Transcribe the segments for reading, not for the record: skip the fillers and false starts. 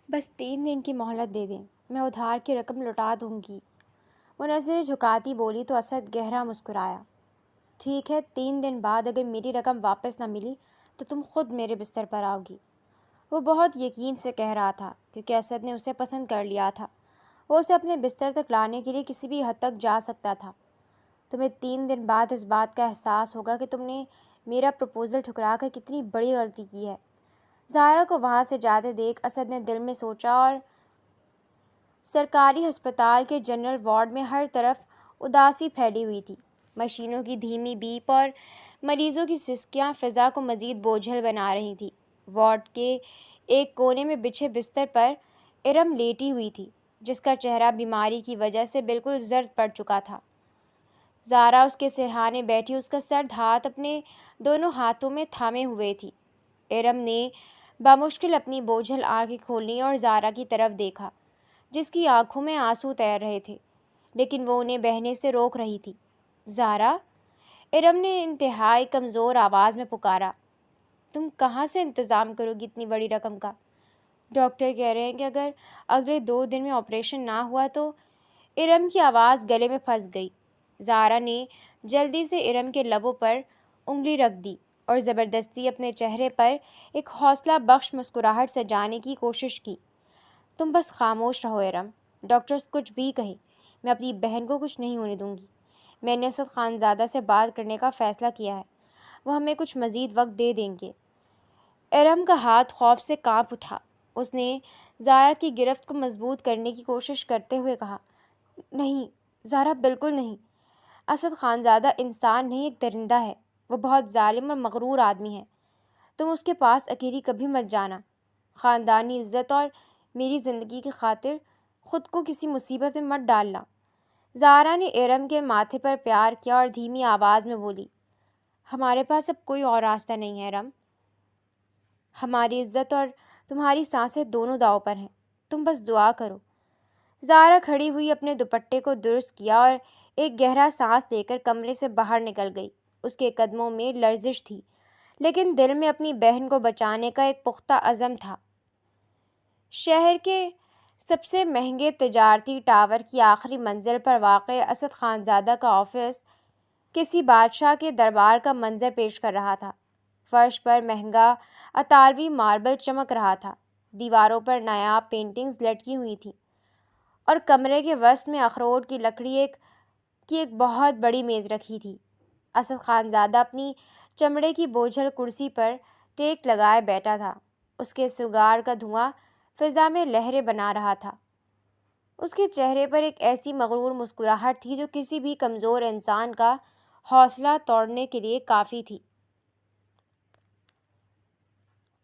بس 3 دن کی مہلت دے دیں، میں ادھار کی رقم لوٹا دوں گی۔ وہ نظریں جھکاتی بولی تو اسد گہرا مسکرایا۔ ٹھیک ہے، 3 دن بعد اگر میری رقم واپس نہ ملی تو تم خود میرے بستر پر آؤ گی۔ وہ بہت یقین سے کہہ رہا تھا کیونکہ اسد نے اسے پسند کر لیا تھا۔ وہ اسے اپنے بستر تک لانے کے لیے کسی بھی حد تک جا سکتا تھا۔ تمہیں 3 دن بعد اس بات کا احساس ہوگا کہ تم نے میرا پروپوزل ٹھکرا کر کتنی بڑی غلطی کی ہے۔ زہرا کو وہاں سے جاتے دیکھ اسد نے دل میں سوچا اور سرکاری ہسپتال کے جنرل وارڈ میں ہر طرف اداسی پھیلی ہوئی تھی۔ مشینوں کی دھیمی بیپ اور مریضوں کی سسکیاں فضا کو مزید بوجھل بنا رہی تھیں۔ وارڈ کے ایک کونے میں بچھے بستر پر ارم لیٹی ہوئی تھی، جس کا چہرہ بیماری کی وجہ سے بالکل زرد پڑ چکا تھا۔ زہرا اس کے سرہانے بیٹھی اس کا سرد ہاتھ اپنے دونوں ہاتھوں میں تھامے ہوئے تھی۔ ارم نے بامشکل اپنی بوجھل آنکھیں کھولیں اور زہرا کی طرف دیکھا، جس کی آنکھوں میں آنسو تیر رہے تھے، لیکن وہ انہیں بہنے سے روک رہی تھی۔ زہرا، ارم نے انتہائی کمزور آواز میں پکارا، تم کہاں سے انتظام کرو گی اتنی بڑی رقم کا؟ ڈاکٹر کہہ رہے ہیں کہ اگر اگلے 2 دن میں آپریشن نہ ہوا تو… ارم کی آواز گلے میں پھنس گئی۔ زہرا نے جلدی سے ارم کے لبوں پر انگلی رکھ دی اور زبردستی اپنے چہرے پر ایک حوصلہ بخش مسکراہٹ سجانے کی کوشش کی۔ تم بس خاموش رہو ارم، ڈاکٹرز کچھ بھی کہیں، میں اپنی بہن کو کچھ نہیں ہونے دوں گی۔ میں نے اسد خانزادہ سے بات کرنے کا فیصلہ کیا ہے، وہ ہمیں کچھ مزید وقت دے دیں گے۔ ارم کا ہاتھ خوف سے کانپ اٹھا۔ اس نے زہرا کی گرفت کو مضبوط کرنے کی کوشش کرتے ہوئے کہا، نہیں زہرا، بالکل نہیں۔ اسد خانزادہ انسان نہیں، ایک درندہ ہے۔ وہ بہت ظالم اور مغرور آدمی ہے۔ تم اس کے پاس اکیلی کبھی مت جانا۔ خاندانی عزت اور میری زندگی کی خاطر خود کو کسی مصیبت میں مت ڈالنا۔ زہرا نے ارم کے ماتھے پر پیار کیا اور دھیمی آواز میں بولی، ہمارے پاس اب کوئی اور راستہ نہیں ہے ارم۔ ہماری عزت اور تمہاری سانسیں دونوں داؤ پر ہیں، تم بس دعا کرو۔ زہرا کھڑی ہوئی اپنے دوپٹے کو درست کیا اور ایک گہرا سانس لے کر کمرے سے باہر نکل گئی۔ اس کے قدموں میں لرزش تھی، لیکن دل میں اپنی بہن کو بچانے کا ایک پختہ عزم تھا۔ شہر کے سب سے مہنگے تجارتی ٹاور کی آخری منزل پر واقع اسد خانزادہ کا آفس کسی بادشاہ کے دربار کا منظر پیش کر رہا تھا۔ فرش پر مہنگا اطالوی ماربل چمک رہا تھا، دیواروں پر نایاب پینٹنگز لٹکی ہوئی تھیں، اور کمرے کے وسط میں اخروٹ کی لکڑی کی ایک بہت بڑی میز رکھی تھی۔ اسد خانزادہ اپنی چمڑے کی بوجھل کرسی پر ٹیک لگائے بیٹھا تھا۔ اس کے سگار کا دھواں فضا میں لہریں بنا رہا تھا۔ اس کے چہرے پر ایک ایسی مغرور مسکراہٹ تھی جو کسی بھی کمزور انسان کا حوصلہ توڑنے کے لیے کافی تھی۔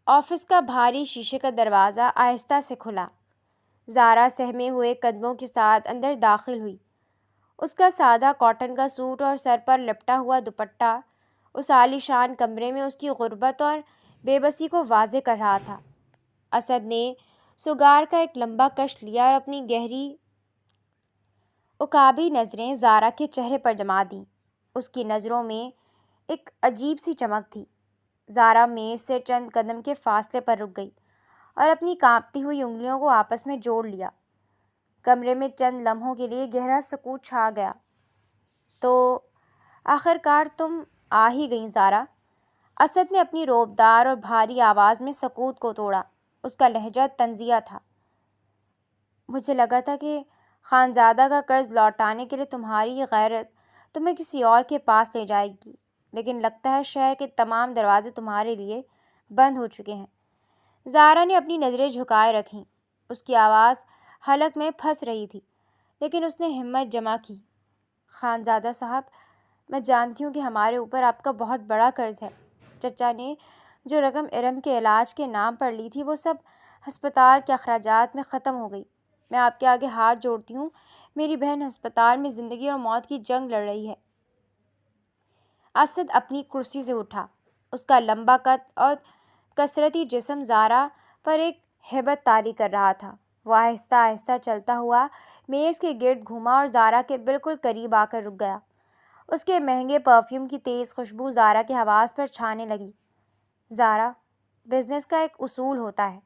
آفس کا بھاری شیشے کا دروازہ آہستہ سے کھلا۔ زہرا سہمے ہوئے قدموں کے ساتھ اندر داخل ہوئی۔ اس کا سادہ کاٹن کا سوٹ اور سر پر لپٹا ہوا دوپٹہ اس عالیشان کمرے میں اس کی غربت اور بے بسی کو واضح کر رہا تھا۔ اسد نے سگار کا ایک لمبا کش لیا اور اپنی گہری عقابی نظریں زہرا کے چہرے پر جما دیں۔ اس کی نظروں میں ایک عجیب سی چمک تھی۔ زہرا میز سے چند قدم کے فاصلے پر رک گئی اور اپنی کانپتی ہوئی انگلیوں کو آپس میں جوڑ لیا۔ کمرے میں چند لمحوں کے لیے گہرا سکوت چھا گیا۔ تو آخر کار تم آ ہی گئیں زہرا۔ اسد نے اپنی رعبدار اور بھاری آواز میں سکوت کو توڑا۔ اس کا لہجہ طنزیہ تھا۔ مجھے لگا تھا کہ خانزادہ کا قرض لوٹانے کے لیے تمہاری یہ غیرت تمہیں کسی اور کے پاس لے جائے گی، لیکن لگتا ہے شہر کے تمام دروازے تمہارے لیے بند ہو چکے ہیں۔ زہرا نے اپنی نظریں جھکائے رکھیں۔ اس کی آواز حلق میں پھنس رہی تھی، لیکن اس نے ہمت جمع کی۔ خانزادہ صاحب، میں جانتی ہوں کہ ہمارے اوپر آپ کا بہت بڑا قرض ہے۔ چچا نے جو رقم ارم کے علاج کے نام پر لی تھی وہ سب ہسپتال کے اخراجات میں ختم ہو گئی۔ میں آپ کے آگے ہاتھ جوڑتی ہوں، میری بہن ہسپتال میں زندگی اور موت کی جنگ لڑ رہی ہے۔ اسد اپنی کرسی سے اٹھا۔ اس کا لمبا قد اور کثرتی جسم زہرا پر ایک ہیبت طاری کر رہا تھا۔ وہ آہستہ آہستہ چلتا ہوا میز کے گرد گھوما اور زہرا کے بالکل قریب آ کر رک گیا۔ اس کے مہنگے پرفیوم کی تیز خوشبو زہرا کے حواس پر چھانے لگی۔ زہرا، بزنس کا ایک اصول ہوتا ہے،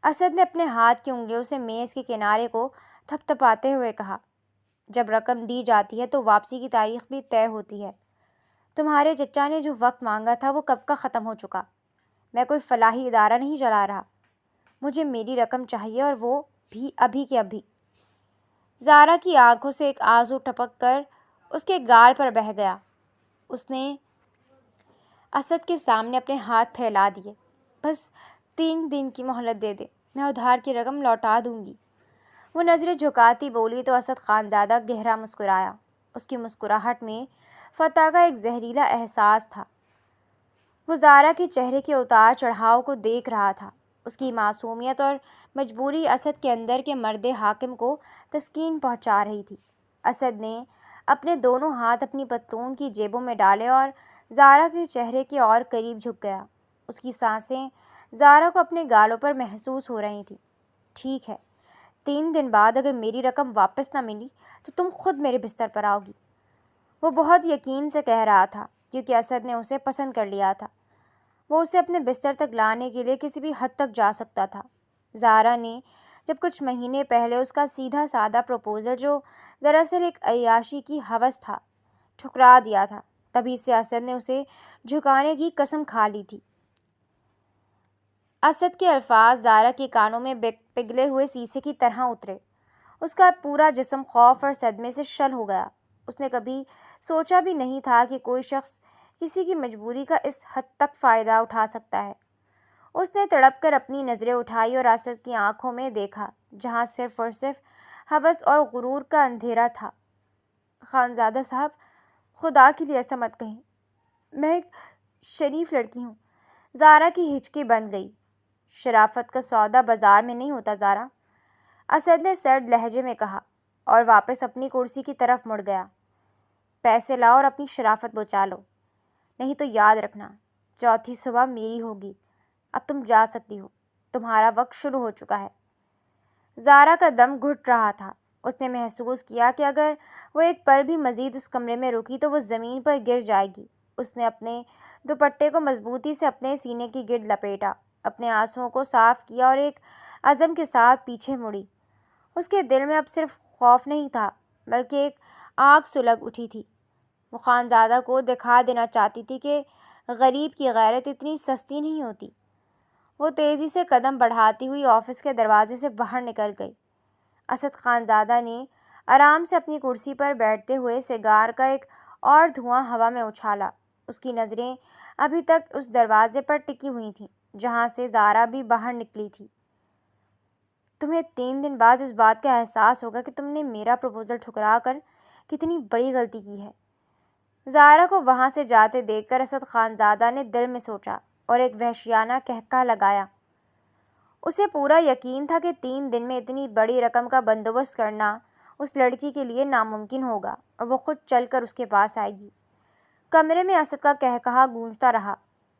اسد نے اپنے ہاتھ کی انگلیوں سے میز کے کنارے کو تھپ تھپاتے ہوئے کہا، جب رقم دی جاتی ہے تو واپسی کی تاریخ بھی طے ہوتی ہے۔ تمہارے چچا نے جو وقت مانگا تھا وہ کب کا ختم ہو چکا۔ میں کوئی فلاحی ادارہ نہیں چلا رہا، مجھے میری رقم چاہیے اور وہ بھی ابھی کے ابھی۔ زارا کی آنکھوں سے ایک آنسو ٹپک کر اس کے گال پر بہہ گیا۔ اس نے اسد کے سامنے اپنے ہاتھ پھیلا دیے۔ بس 3 دن کی مہلت دے دے، میں ادھار کی رقم لوٹا دوں گی۔ وہ نظریں جھکاتی بولی تو اسد خانزادہ گہرا مسکرایا۔ اس کی مسکراہٹ میں فتح کا ایک زہریلا احساس تھا۔ وہ زارا کے چہرے کے اتار چڑھاؤ کو دیکھ رہا تھا۔ اس کی معصومیت اور مجبوری اسد کے اندر کے مرد حاکم کو تسکین پہنچا رہی تھی۔ اسد نے اپنے دونوں ہاتھ اپنی پتلون کی جیبوں میں ڈالے اور زارا کے چہرے کے اور قریب جھک گیا۔ اس کی سانسیں زارا کو اپنے گالوں پر محسوس ہو رہی تھیں۔ ٹھیک ہے، 3 دن بعد اگر میری رقم واپس نہ ملی تو تم خود میرے بستر پر آؤ گی۔ وہ بہت یقین سے کہہ رہا تھا کیونکہ اسد نے اسے پسند کر لیا تھا۔ وہ اسے اپنے بستر تک لانے کے لیے کسی بھی حد تک جا سکتا تھا۔ زارا نے جب کچھ مہینے پہلے اس کا سیدھا سادہ پروپوزل، جو دراصل ایک عیاشی کی ہوس تھا، ٹھکرا دیا تھا، تبھی سے اسد نے اسے جھکانے کی قسم کھا لی تھی۔ اسد کے الفاظ زارا کے کانوں میں پگھلے ہوئے سیسے کی طرح اترے۔ اس کا پورا جسم خوف اور صدمے سے شل ہو گیا۔ اس نے کبھی سوچا بھی نہیں تھا کہ کوئی شخص کسی کی مجبوری کا اس حد تک فائدہ اٹھا سکتا ہے۔ اس نے تڑپ کر اپنی نظریں اٹھائی اور اسد کی آنکھوں میں دیکھا، جہاں صرف اور صرف ہوس اور غرور کا اندھیرا تھا۔ خانزادہ صاحب، خدا کے لیے ایسا مت کہیں، میں ایک شریف لڑکی ہوں۔ زارا کی ہچکی بند گئی۔ شرافت کا سودا بازار میں نہیں ہوتا زارا، اسد نے سرد لہجے میں کہا اور واپس اپنی کرسی کی طرف مڑ گیا۔ پیسے لاؤ اور اپنی شرافت بچا لو، نہیں تو یاد رکھنا چوتھی صبح میری ہوگی۔ اب تم جا سکتی ہو، تمہارا وقت شروع ہو چکا ہے۔ زارا کا دم گھٹ رہا تھا۔ اس نے محسوس کیا کہ اگر وہ ایک پل بھی مزید اس کمرے میں رکی تو وہ زمین پر گر جائے گی۔ اس نے اپنے دوپٹے کو مضبوطی سے اپنے سینے کی گرد لپیٹا، اپنے آنسوؤں کو صاف کیا اور ایک عزم کے ساتھ پیچھے مڑی۔ اس کے دل میں اب صرف خوف نہیں تھا بلکہ ایک آگ سلگ اٹھی تھی۔ وہ خانزادہ کو دکھا دینا چاہتی تھی کہ غریب کی غیرت اتنی سستی نہیں ہوتی۔ وہ تیزی سے قدم بڑھاتی ہوئی آفس کے دروازے سے باہر نکل گئی۔ اسد خانزادہ نے آرام سے اپنی کرسی پر بیٹھتے ہوئے سگار کا ایک اور دھواں ہوا میں اچھالا۔ اس کی نظریں ابھی تک اس دروازے پر ٹکی ہوئی تھیں جہاں سے زارا بھی باہر نکلی تھی۔ تمہیں 3 دن بعد اس بات کا احساس ہوگا کہ تم نے میرا پروپوزل ٹھکرا کر کتنی بڑی غلطی کی ہے۔ زارا کو وہاں سے جاتے دیکھ کر اسد خانزادہ نے دل میں سوچا اور ایک وحشیانہ قہقہہ لگایا۔ اسے پورا یقین تھا کہ 3 دن میں اتنی بڑی رقم کا بندوبست کرنا اس لڑکی کے لیے ناممکن ہوگا اور وہ خود چل کر اس کے پاس آئے گی۔ کمرے میں اسد کا قہقہہ گونجتا رہا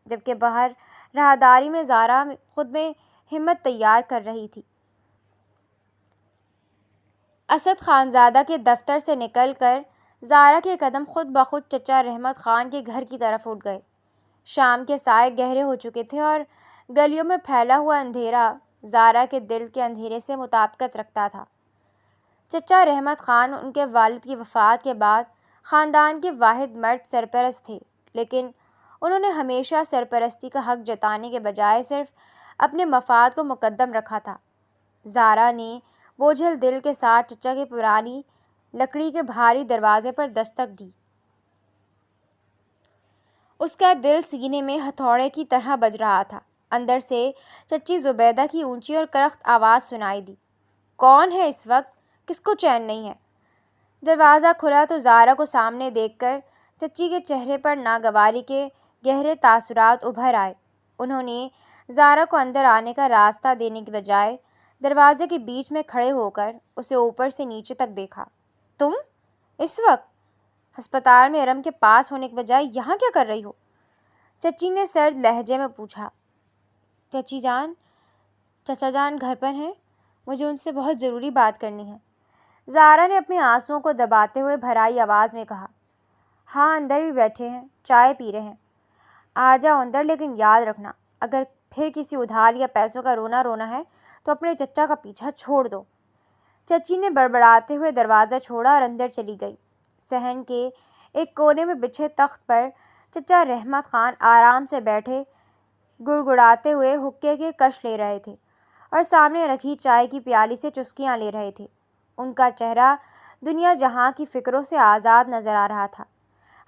جبکہ باہر راہداری میں زارا خود میں ہمت تیار کر رہی تھی۔ اسد خانزادہ کے دفتر سے نکل کر زارا کے قدم خود بخود چچا رحمت خان کے گھر کی طرف اٹھ گئے۔ شام کے سائے گہرے ہو چکے تھے اور گلیوں میں پھیلا ہوا اندھیرا زارا کے دل کے اندھیرے سے مطابقت رکھتا تھا۔ چچا رحمت خان ان کے والد کی وفات کے بعد خاندان کے واحد مرد سرپرست تھے، لیکن انہوں نے ہمیشہ سرپرستی کا حق جتانے کے بجائے صرف اپنے مفاد کو مقدم رکھا تھا۔ زارا نے بوجھل دل کے ساتھ چچا کی پرانی لکڑی کے بھاری دروازے پر دستک دی۔ اس کا دل سینے میں ہتھوڑے کی طرح بج رہا تھا۔ اندر سے چچی زبیدہ کی اونچی اور کرخت آواز سنائی دی، کون ہے اس وقت؟ کس کو چین نہیں ہے؟ دروازہ کھلا تو زارا کو سامنے دیکھ کر چچی کے چہرے پر ناگواری کے گہرے تاثرات ابھر آئے۔ انہوں نے زارا کو اندر آنے کا راستہ دینے کے بجائے دروازے کے بیچ میں کھڑے ہو کر اسے اوپر سے نیچے تک دیکھا۔ تم اس وقت ہسپتال میں ارم کے پاس ہونے کے بجائے یہاں کیا کر رہی ہو؟ چچی نے سرد لہجے میں پوچھا۔ چچا جان گھر پر ہیں، مجھے ان سے بہت ضروری بات کرنی ہے، زارا نے اپنے آنسوؤں کو دباتے ہوئے بھرائی آواز میں کہا۔ ہاں اندر بھی بیٹھے ہیں، چائے پی رہے ہیں، آ جاؤ اندر، لیکن یاد رکھنا اگر پھر کسی ادھار یا پیسوں کا رونا رونا ہے تو اپنے چچا کا پیچھا چھوڑ دو۔ چچی نے بڑبڑاتے ہوئے دروازہ چھوڑا اور اندر چلی گئی۔ صحن کے ایک کونے میں بچھے تخت پر چچا رحمت خان آرام سے بیٹھے گڑگڑاتے ہوئے حقے کے کش لے رہے تھے اور سامنے رکھی چائے کی پیالی سے چسکیاں لے رہے تھے۔ ان کا چہرہ دنیا جہاں کی فکروں سے آزاد نظر آ رہا تھا،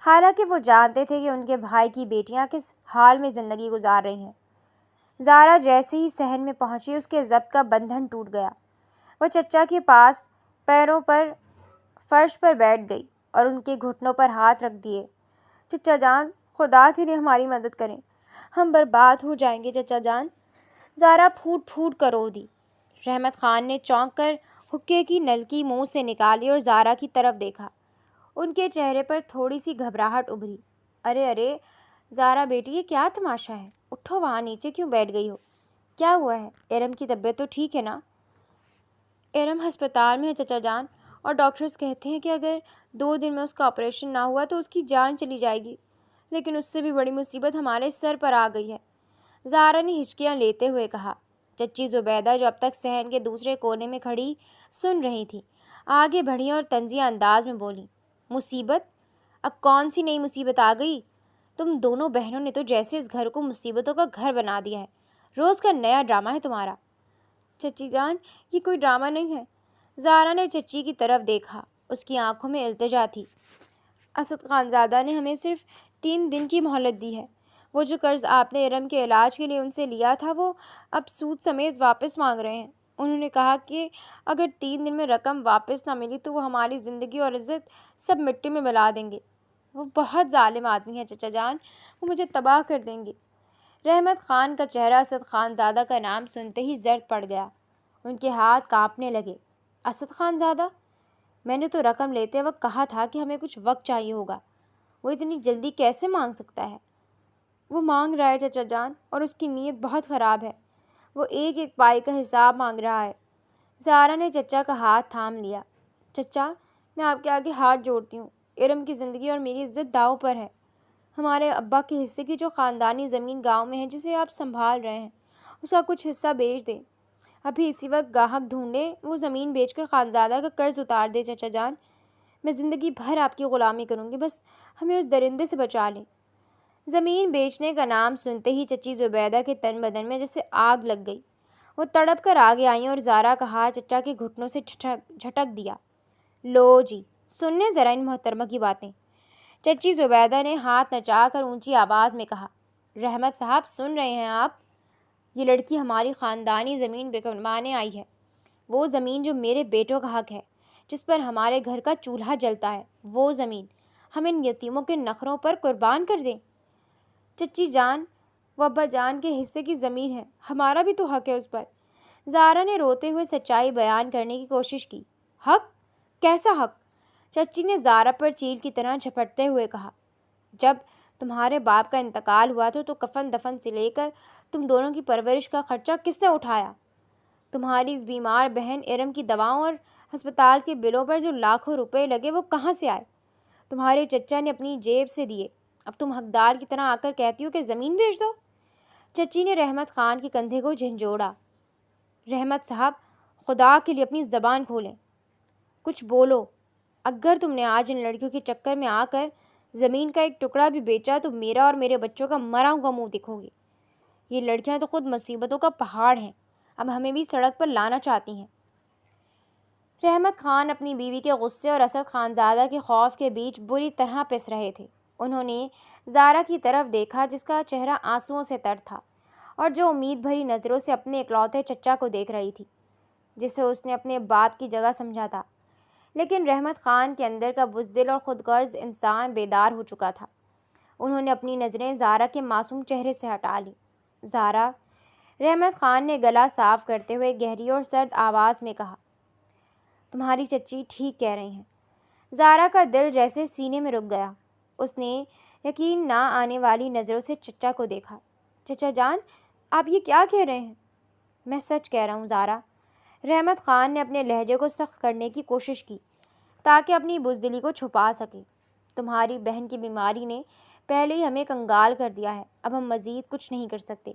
حالانکہ وہ جانتے تھے کہ ان کے بھائی کی بیٹیاں کس حال میں زندگی گزار رہی ہیں۔ زارا جیسے ہی صحن میں پہنچی اس کے ضبط کا بندھن ٹوٹ گیا۔ وہ چچا کے پاس پیروں پر فرش پر بیٹھ گئی اور ان کے گھٹنوں پر ہاتھ رکھ دیے۔ چچا جان، خدا کے لیے ہماری مدد کریں، ہم برباد ہو جائیں گے چچا جان۔ زارا پھوٹ پھوٹ کر رو دی۔ رحمت خان نے چونک کر حقے کی نلکی منہ سے نکالی اور زارا کی طرف دیکھا۔ ان کے چہرے پر تھوڑی سی گھبراہٹ ابھری۔ ارے ارے زارا بیٹی، یہ کیا تماشا ہے؟ اٹھو، وہاں نیچے کیوں بیٹھ گئی ہو؟ کیا ہوا ہے؟ ارم کی طبیعت تو ٹھیک ہے نا؟ ارم ہسپتال میں ہے چچا جان، اور ڈاکٹرز کہتے ہیں کہ اگر 2 دن میں اس کا آپریشن نہ ہوا تو اس کی جان چلی جائے گی، لیکن اس سے بھی بڑی مصیبت ہمارے سر پر آ گئی ہے، زارا نے ہچکیاں لیتے ہوئے کہا۔ چچی زبیدہ، جو اب تک صحن کے دوسرے کونے میں کھڑی سن رہی تھی، آگے بڑھیں اور طنزیہ انداز میں بولیں، مصیبت؟ اب کون سی نئی مصیبت آ گئی؟ تم دونوں بہنوں نے تو جیسے اس گھر کو مصیبتوں کا گھر بنا دیا ہے، روز کا نیا ڈرامہ ہے تمہارا۔ چچی جان، یہ کوئی ڈرامہ نہیں ہے۔ زارا نے چچی کی طرف دیکھا، اس کی آنکھوں میں التجا تھی۔ اسد خانزادہ نے ہمیں صرف 3 دن کی مہلت دی ہے۔ وہ جو قرض آپ نے ارم کے علاج کے لیے ان سے لیا تھا وہ اب سود سمیت واپس مانگ رہے ہیں۔ انہوں نے کہا کہ اگر 3 دن میں رقم واپس نہ ملی تو وہ ہماری زندگی اور عزت سب مٹی میں ملا دیں گے۔ وہ بہت ظالم آدمی ہیں چچا جان، وہ مجھے تباہ کر دیں گے۔ رحمت خان کا چہرہ اسد خانزادہ کا نام سنتے ہی زرد پڑ گیا۔ ان کے ہاتھ کانپنے لگے۔ اسد خانزادہ؟ میں نے تو رقم لیتے وقت کہا تھا کہ ہمیں کچھ وقت چاہیے ہوگا، وہ اتنی جلدی کیسے مانگ سکتا ہے؟ وہ مانگ رہا ہے چچا جان، اور اس کی نیت بہت خراب ہے، وہ ایک ایک پائی کا حساب مانگ رہا ہے۔ زارا نے چچا کا ہاتھ تھام لیا۔ چچا، میں آپ کے آگے ہاتھ جوڑتی ہوں، ارم کی زندگی اور میری عزت داؤ پر ہے۔ ہمارے ابا کے حصے کی جو خاندانی زمین گاؤں میں ہے جسے آپ سنبھال رہے ہیں، اس کا کچھ حصہ بیچ دیں، ابھی اسی وقت گاہک ڈھونڈیں، وہ زمین بیچ کر خانزادہ کا قرض اتار دے چچا جان۔ میں زندگی بھر آپ کی غلامی کروں گی، بس ہمیں اس درندے سے بچا لیں۔ زمین بیچنے کا نام سنتے ہی چچی زبیدہ کے تن بدن میں جیسے آگ لگ گئی۔ وہ تڑپ کر آگے آئیں اور زارا کا ہاتھ چچا کے گھٹنوں سے جھٹک دیا۔ لو جی، سننے ذرا ان محترمہ کی باتیں۔ چچی زبیدہ نے ہاتھ نچا کر اونچی آواز میں کہا۔ رحمت صاحب، سن رہے ہیں آپ؟ یہ لڑکی ہماری خاندانی زمین بکوانے آئی ہے، وہ زمین جو میرے بیٹوں کا حق ہے، جس پر ہمارے گھر کا چولہا جلتا ہے، وہ زمین ہم ان یتیموں کے نخروں پر قربان کر دیں؟ چچی جان، وہ ابا جان کے حصے کی زمین ہے، ہمارا بھی تو حق ہے اس پر۔ زارا نے روتے ہوئے سچائی بیان کرنے کی کوشش کی۔ حق؟ کیسا حق؟ چچی نے زارا پر چیل کی طرح جھپٹتے ہوئے کہا۔ جب تمہارے باپ کا انتقال ہوا تو کفن دفن سے لے کر تم دونوں کی پرورش کا خرچہ کس نے اٹھایا؟ تمہاری اس بیمار بہن ارم کی دواؤں اور ہسپتال کے بلوں پر جو لاکھوں روپے لگے وہ کہاں سے آئے؟ تمہارے چچا نے اپنی جیب سے دیے، اب تم حقدار کی طرح آ کر کہتی ہو کہ زمین بیچ دو؟ چچی نے رحمت خان کے کندھے کو جھنجھوڑا۔ رحمت صاحب، خدا کے لیے اپنی زبان کھولیں، کچھ بولو۔ اگر تم نے آج ان لڑکیوں کے چکر میں آ کر زمین کا ایک ٹکڑا بھی بیچا تو میرا اور میرے بچوں کا مرا ہوا منہ دیکھو گے۔ یہ لڑکیاں تو خود مصیبتوں کا پہاڑ ہیں، اب ہمیں بھی سڑک پر لانا چاہتی ہیں۔ رحمت خان اپنی بیوی کے غصے اور اسد خانزادہ کے خوف کے بیچ بری طرح پس رہے تھے۔ انہوں نے زارا کی طرف دیکھا جس کا چہرہ آنسوؤں سے تر تھا اور جو امید بھری نظروں سے اپنے اکلوتے چچا کو دیکھ رہی تھی جسے اس نے اپنے باپ کی جگہ سمجھا تھا۔ لیکن رحمت خان کے اندر کا بزدل اور خود غرض انسان بیدار ہو چکا تھا۔ انہوں نے اپنی نظریں زارا کے معصوم چہرے سے ہٹا لیں۔ زارا، رحمت خان نے گلا صاف کرتے ہوئے گہری اور سرد آواز میں کہا، تمہاری چچی ٹھیک کہہ رہی ہیں۔ زارا کا دل جیسے سینے میں رک گیا۔ اس نے یقین نہ آنے والی نظروں سے چچا کو دیکھا۔ چچا جان، آپ یہ کیا کہہ رہے ہیں؟ میں سچ کہہ رہا ہوں زارا۔ رحمت خان نے اپنے لہجے کو سخت کرنے کی کوشش کی تاکہ اپنی بزدلی کو چھپا سکے۔ تمہاری بہن کی بیماری نے پہلے ہی ہمیں کنگال کر دیا ہے، اب ہم مزید کچھ نہیں کر سکتے۔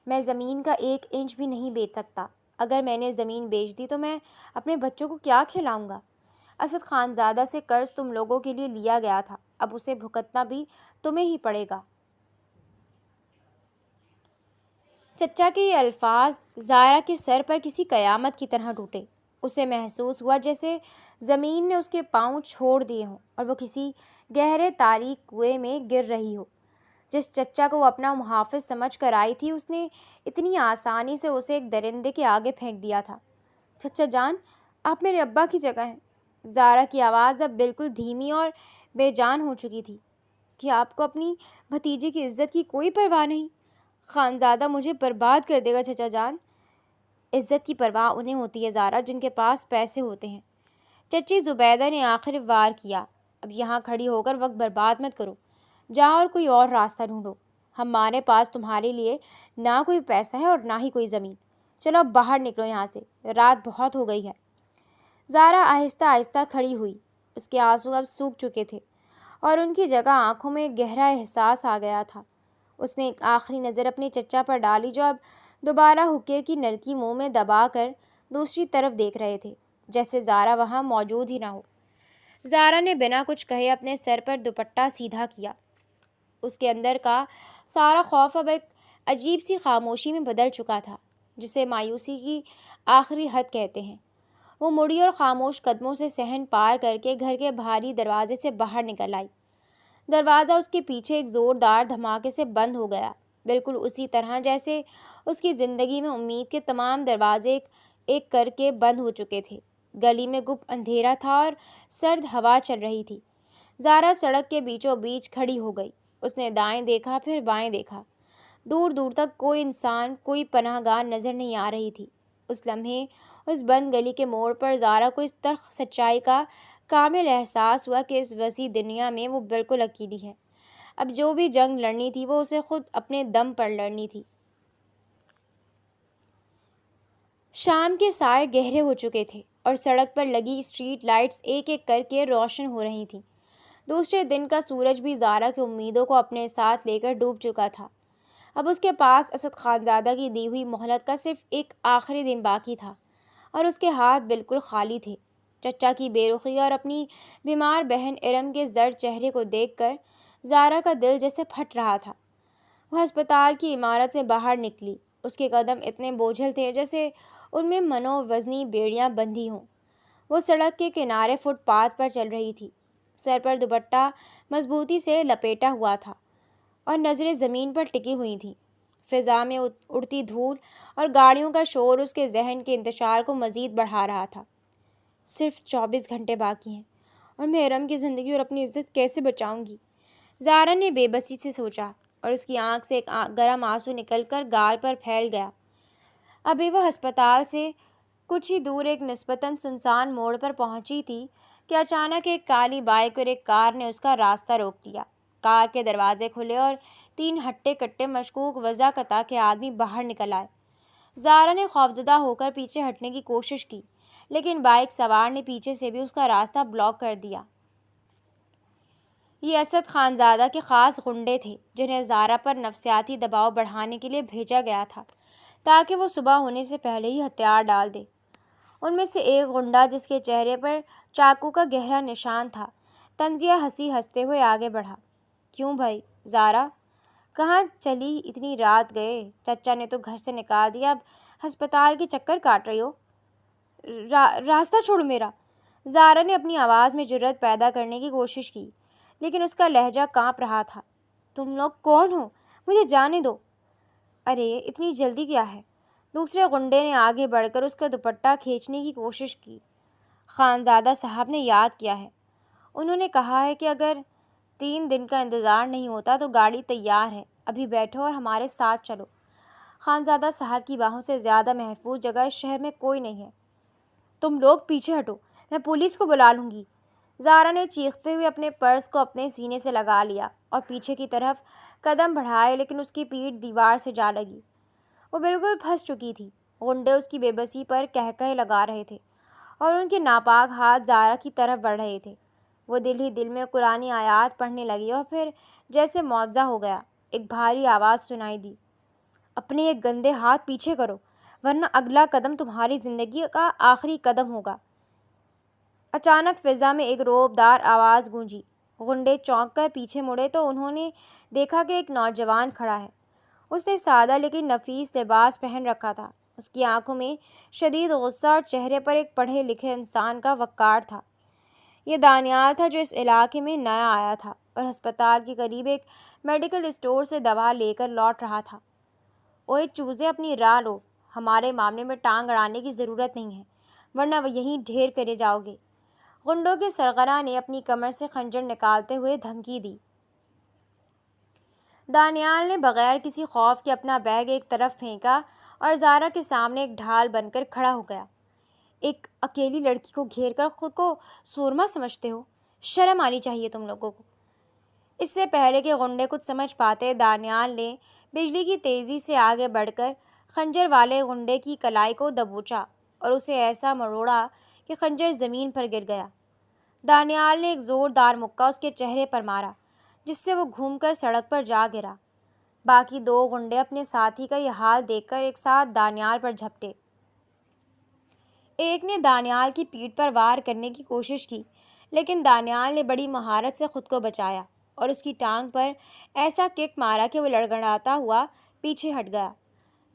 میں زمین کا 1 انچ بھی نہیں بیچ سکتا۔ اگر میں نے زمین بیچ دی تو میں اپنے بچوں کو کیا کھلاؤں گا؟ اسد خانزادہ سے قرض تم لوگوں کے لیے لیا گیا تھا، اب اسے بھگتنا بھی تمہیں ہی پڑے گا۔ چچا کے یہ الفاظ زائرہ کے سر پر کسی قیامت کی طرح ٹوٹے۔ اسے محسوس ہوا جیسے زمین نے اس کے پاؤں چھوڑ دیے ہوں اور وہ کسی گہرے تاریک کنویں میں گر رہی ہو۔ جس چچا کو وہ اپنا محافظ سمجھ کر آئی تھی، اس نے اتنی آسانی سے اسے ایک درندے کے آگے پھینک دیا تھا۔ چچا جان، آپ میرے ابا کی جگہ ہیں۔ زائرہ کی آواز اب بالکل دھیمی اور بے جان ہو چکی تھی۔ کہ آپ کو اپنی بھتیجے کی عزت کی کوئی پرواہ نہیں؟ خانزادہ مجھے برباد کر دے گا چچا جان۔ عزت کی پرواہ انہیں ہوتی ہے زائرہ جن کے پاس پیسے ہوتے ہیں۔ چچی زبیدہ نے آخر وار کیا۔ اب یہاں کھڑی ہو کر وقت برباد مت کرو، جاؤ اور کوئی اور راستہ ڈھونڈو۔ ہمارے پاس تمہارے لیے نہ کوئی پیسہ ہے اور نہ ہی کوئی زمین۔ چلو اب باہر نکلو یہاں سے، رات بہت ہو گئی ہے۔ زائرہ آہستہ آہستہ کھڑی ہوئی۔ اس کے آنسو اب سوکھ چکے تھے اور ان کی جگہ آنکھوں میں گہرا احساس آ گیا تھا۔ اس نے ایک آخری نظر اپنے چچا پر ڈالی جو اب دوبارہ حقے کی نلکی منہ میں دبا کر دوسری طرف دیکھ رہے تھے، جیسے زائرہ وہاں موجود ہی نہ ہو۔ زائرہ نے بنا کچھ کہے اپنے سر پر دوپٹہ سیدھا کیا۔ اس کے اندر کا سارا خوف اب ایک عجیب سی خاموشی میں بدل چکا تھا، جسے مایوسی کی آخری حد کہتے ہیں۔ وہ مڑی اور خاموش قدموں سے صحن پار کر کے گھر کے بھاری دروازے سے باہر نکل آئی۔ دروازہ اس کے پیچھے ایک زوردار دھماکے سے بند ہو گیا، بالکل اسی طرح جیسے اس کی زندگی میں امید کے تمام دروازے ایک ایک کر کے بند ہو چکے تھے۔ گلی میں گپ اندھیرا تھا اور سرد ہوا چل رہی تھی۔ زائرہ سڑک کے بیچوں بیچ کھڑی ہو گئی۔ اس نے دائیں دیکھا، پھر بائیں دیکھا۔ دور دور تک کوئی انسان، کوئی پناہ گاہ نظر نہیں آ رہی تھی۔ اس لمحے اس بند گلی کے موڑ پر زائرہ کو اس تلخ سچائی کا کامل احساس ہوا کہ اس وسیع دنیا میں وہ بالکل اکیلی ہے۔ اب جو بھی جنگ لڑنی تھی وہ اسے خود اپنے دم پر لڑنی تھی۔ شام کے سائے گہرے ہو چکے تھے اور سڑک پر لگی اسٹریٹ لائٹس ایک ایک کر کے روشن ہو رہی تھیں۔ دوسرے دن کا سورج بھی زائرہ کی امیدوں کو اپنے ساتھ لے کر ڈوب چکا تھا۔ اب اس کے پاس اسد خانزادہ کی دی ہوئی مہلت کا صرف ایک آخری دن باقی تھا اور اس کے ہاتھ بالکل خالی تھے۔ چچا کی بے رخی اور اپنی بیمار بہن ارم کے زرد چہرے کو دیکھ کر زائرہ کا دل جیسے پھٹ رہا تھا۔ وہ ہسپتال کی عمارت سے باہر نکلی۔ اس کے قدم اتنے بوجھل تھے جیسے ان میں منو وزنی بیڑیاں بندھی ہوں۔ وہ سڑک کے کنارے فٹ پاتھ پر چل رہی تھی۔ سر پر دوپٹہ مضبوطی سے لپیٹا ہوا تھا اور نظریں زمین پر ٹکی ہوئی تھیں۔ فضا میں اڑتی دھول اور گاڑیوں کا شور اس کے ذہن کے انتشار کو مزید بڑھا رہا تھا۔ صرف 24 گھنٹے باقی ہیں اور میں ارم کی زندگی اور اپنی عزت کیسے بچاؤں گی؟ زائرہ نے بے بسی سے سوچا اور اس کی آنکھ سے ایک گرم آنسو نکل کر گال پر پھیل گیا۔ ابھی وہ ہسپتال سے کچھ ہی دور ایک نسبتاً سنسان موڑ پر پہنچی تھی کہ اچانک ایک کالی بائک اور ایک کار نے اس کا راستہ روک لیا۔ کار کے دروازے کھلے اور 3 ہٹے کٹے مشکوک وضع قطع کے آدمی باہر نکل آئے۔ زائرہ نے خوفزدہ ہو کر پیچھے ہٹنے کی کوشش کی، لیکن بائک سوار نے پیچھے سے بھی اس کا راستہ بلاک کر دیا۔ یہ اسد خانزادہ کے خاص غنڈے تھے جنہیں زائرہ پر نفسیاتی دباؤ بڑھانے کے لیے بھیجا گیا تھا تاکہ وہ صبح ہونے سے پہلے ہی ہتھیار ڈال دے۔ ان میں سے ایک غنڈہ جس کے چہرے پر چاقو کا گہرا نشان تھا، طنزیہ ہنسی ہنستے ہوئے آگے بڑھا۔ کیوں بھائی زائرہ، کہاں چلی اتنی رات گئے؟ چچا نے تو گھر سے نکال دیا، اب ہسپتال کے چکر کاٹ رہی ہو؟ راستہ چھوڑو میرا۔ زائرہ نے اپنی آواز میں جرأت پیدا کرنے کی کوشش کی، لیکن اس کا لہجہ کانپ رہا تھا۔ تم لوگ کون ہو؟ مجھے جانے دو۔ ارے اتنی جلدی کیا ہے؟ دوسرے غنڈے نے آگے بڑھ کر اس کا دوپٹہ کھینچنے کی کوشش کی۔ خانزادہ صاحب نے یاد کیا ہے، انہوں نے کہا ہے کہ اگر 3 دن کا انتظار نہیں ہوتا تو گاڑی تیار ہے، ابھی بیٹھو اور ہمارے ساتھ چلو۔ خانزادہ صاحب کی باہوں سے زیادہ محفوظ جگہ اس شہر میں کوئی نہیں ہے۔ تم لوگ پیچھے ہٹو، میں پولیس کو بلا لوں گی۔ زائرہ نے چیختے ہوئے اپنے پرس کو اپنے سینے سے لگا لیا اور پیچھے کی طرف قدم بڑھائے، لیکن اس کی پیٹھ دیوار سے جا لگی۔ وہ بالکل پھنس چکی تھی۔ غنڈے اس کی بے بسی پر قہقہے لگا رہے تھے اور ان کے ناپاک ہاتھ زائرہ کی طرف بڑھ رہے تھے۔ وہ دل ہی دل میں قرآنی آیات پڑھنے لگی اور پھر جیسے معجزہ ہو گیا، ایک بھاری آواز سنائی دی۔ اپنے یہ گندے ہاتھ پیچھے کرو ورنہ اگلا قدم تمہاری زندگی کا آخری قدم ہوگا۔ اچانک فضا میں ایک رعبدار آواز گونجی۔ غنڈے چونک کر پیچھے مڑے تو انہوں نے دیکھا کہ ایک نوجوان کھڑا ہے۔ اس نے سادہ لیکن نفیس لباس پہن رکھا تھا۔ اس کی آنکھوں میں شدید غصہ اور چہرے پر ایک پڑھے لکھے انسان کا وقار تھا۔ یہ دانیال تھا جو اس علاقے میں نیا آیا تھا اور ہسپتال کے قریب ایک میڈیکل اسٹور سے دوا لے کر لوٹ رہا تھا۔ اوئے چوزے، اپنی راہ لو، ہمارے معاملے میں ٹانگ اڑانے کی ضرورت نہیں ہے ورنہ وہ یہیں ڈھیر کرے جاؤ گے۔ غنڈوں کے سرغنہ نے اپنی کمر سے خنجر نکالتے ہوئے دھمکی دی۔ دانیال نے بغیر کسی خوف کے اپنا بیگ ایک طرف پھینکا اور زارا کے سامنے ایک ڈھال بن کر کھڑا ہو گیا۔ ایک اکیلی لڑکی کو گھیر کر خود کو سورما سمجھتے ہو؟ شرم آنی چاہیے تم لوگوں کو۔ اس سے پہلے کہ غنڈے کچھ سمجھ پاتے، دانیال نے بجلی کی تیزی سے آگے بڑھ کر خنجر والے غنڈے کی کلائی کو دبوچا اور اسے ایسا مروڑا کہ خنجر زمین پر گر گیا۔ دانیال نے ایک زوردار مکہ اس کے چہرے پر مارا جس سے وہ گھوم کر سڑک پر جا گرا۔ باقی دو غنڈے اپنے ساتھی کا یہ حال دیکھ کر ایک ساتھ دانیال پر جھپٹے۔ ایک نے دانیال کی پیٹھ پر وار کرنے کی کوشش کی لیکن دانیال نے بڑی مہارت سے خود کو بچایا اور اس کی ٹانگ پر ایسا کک مارا کہ وہ لڑکھڑاتا ہوا پیچھے ہٹ گیا۔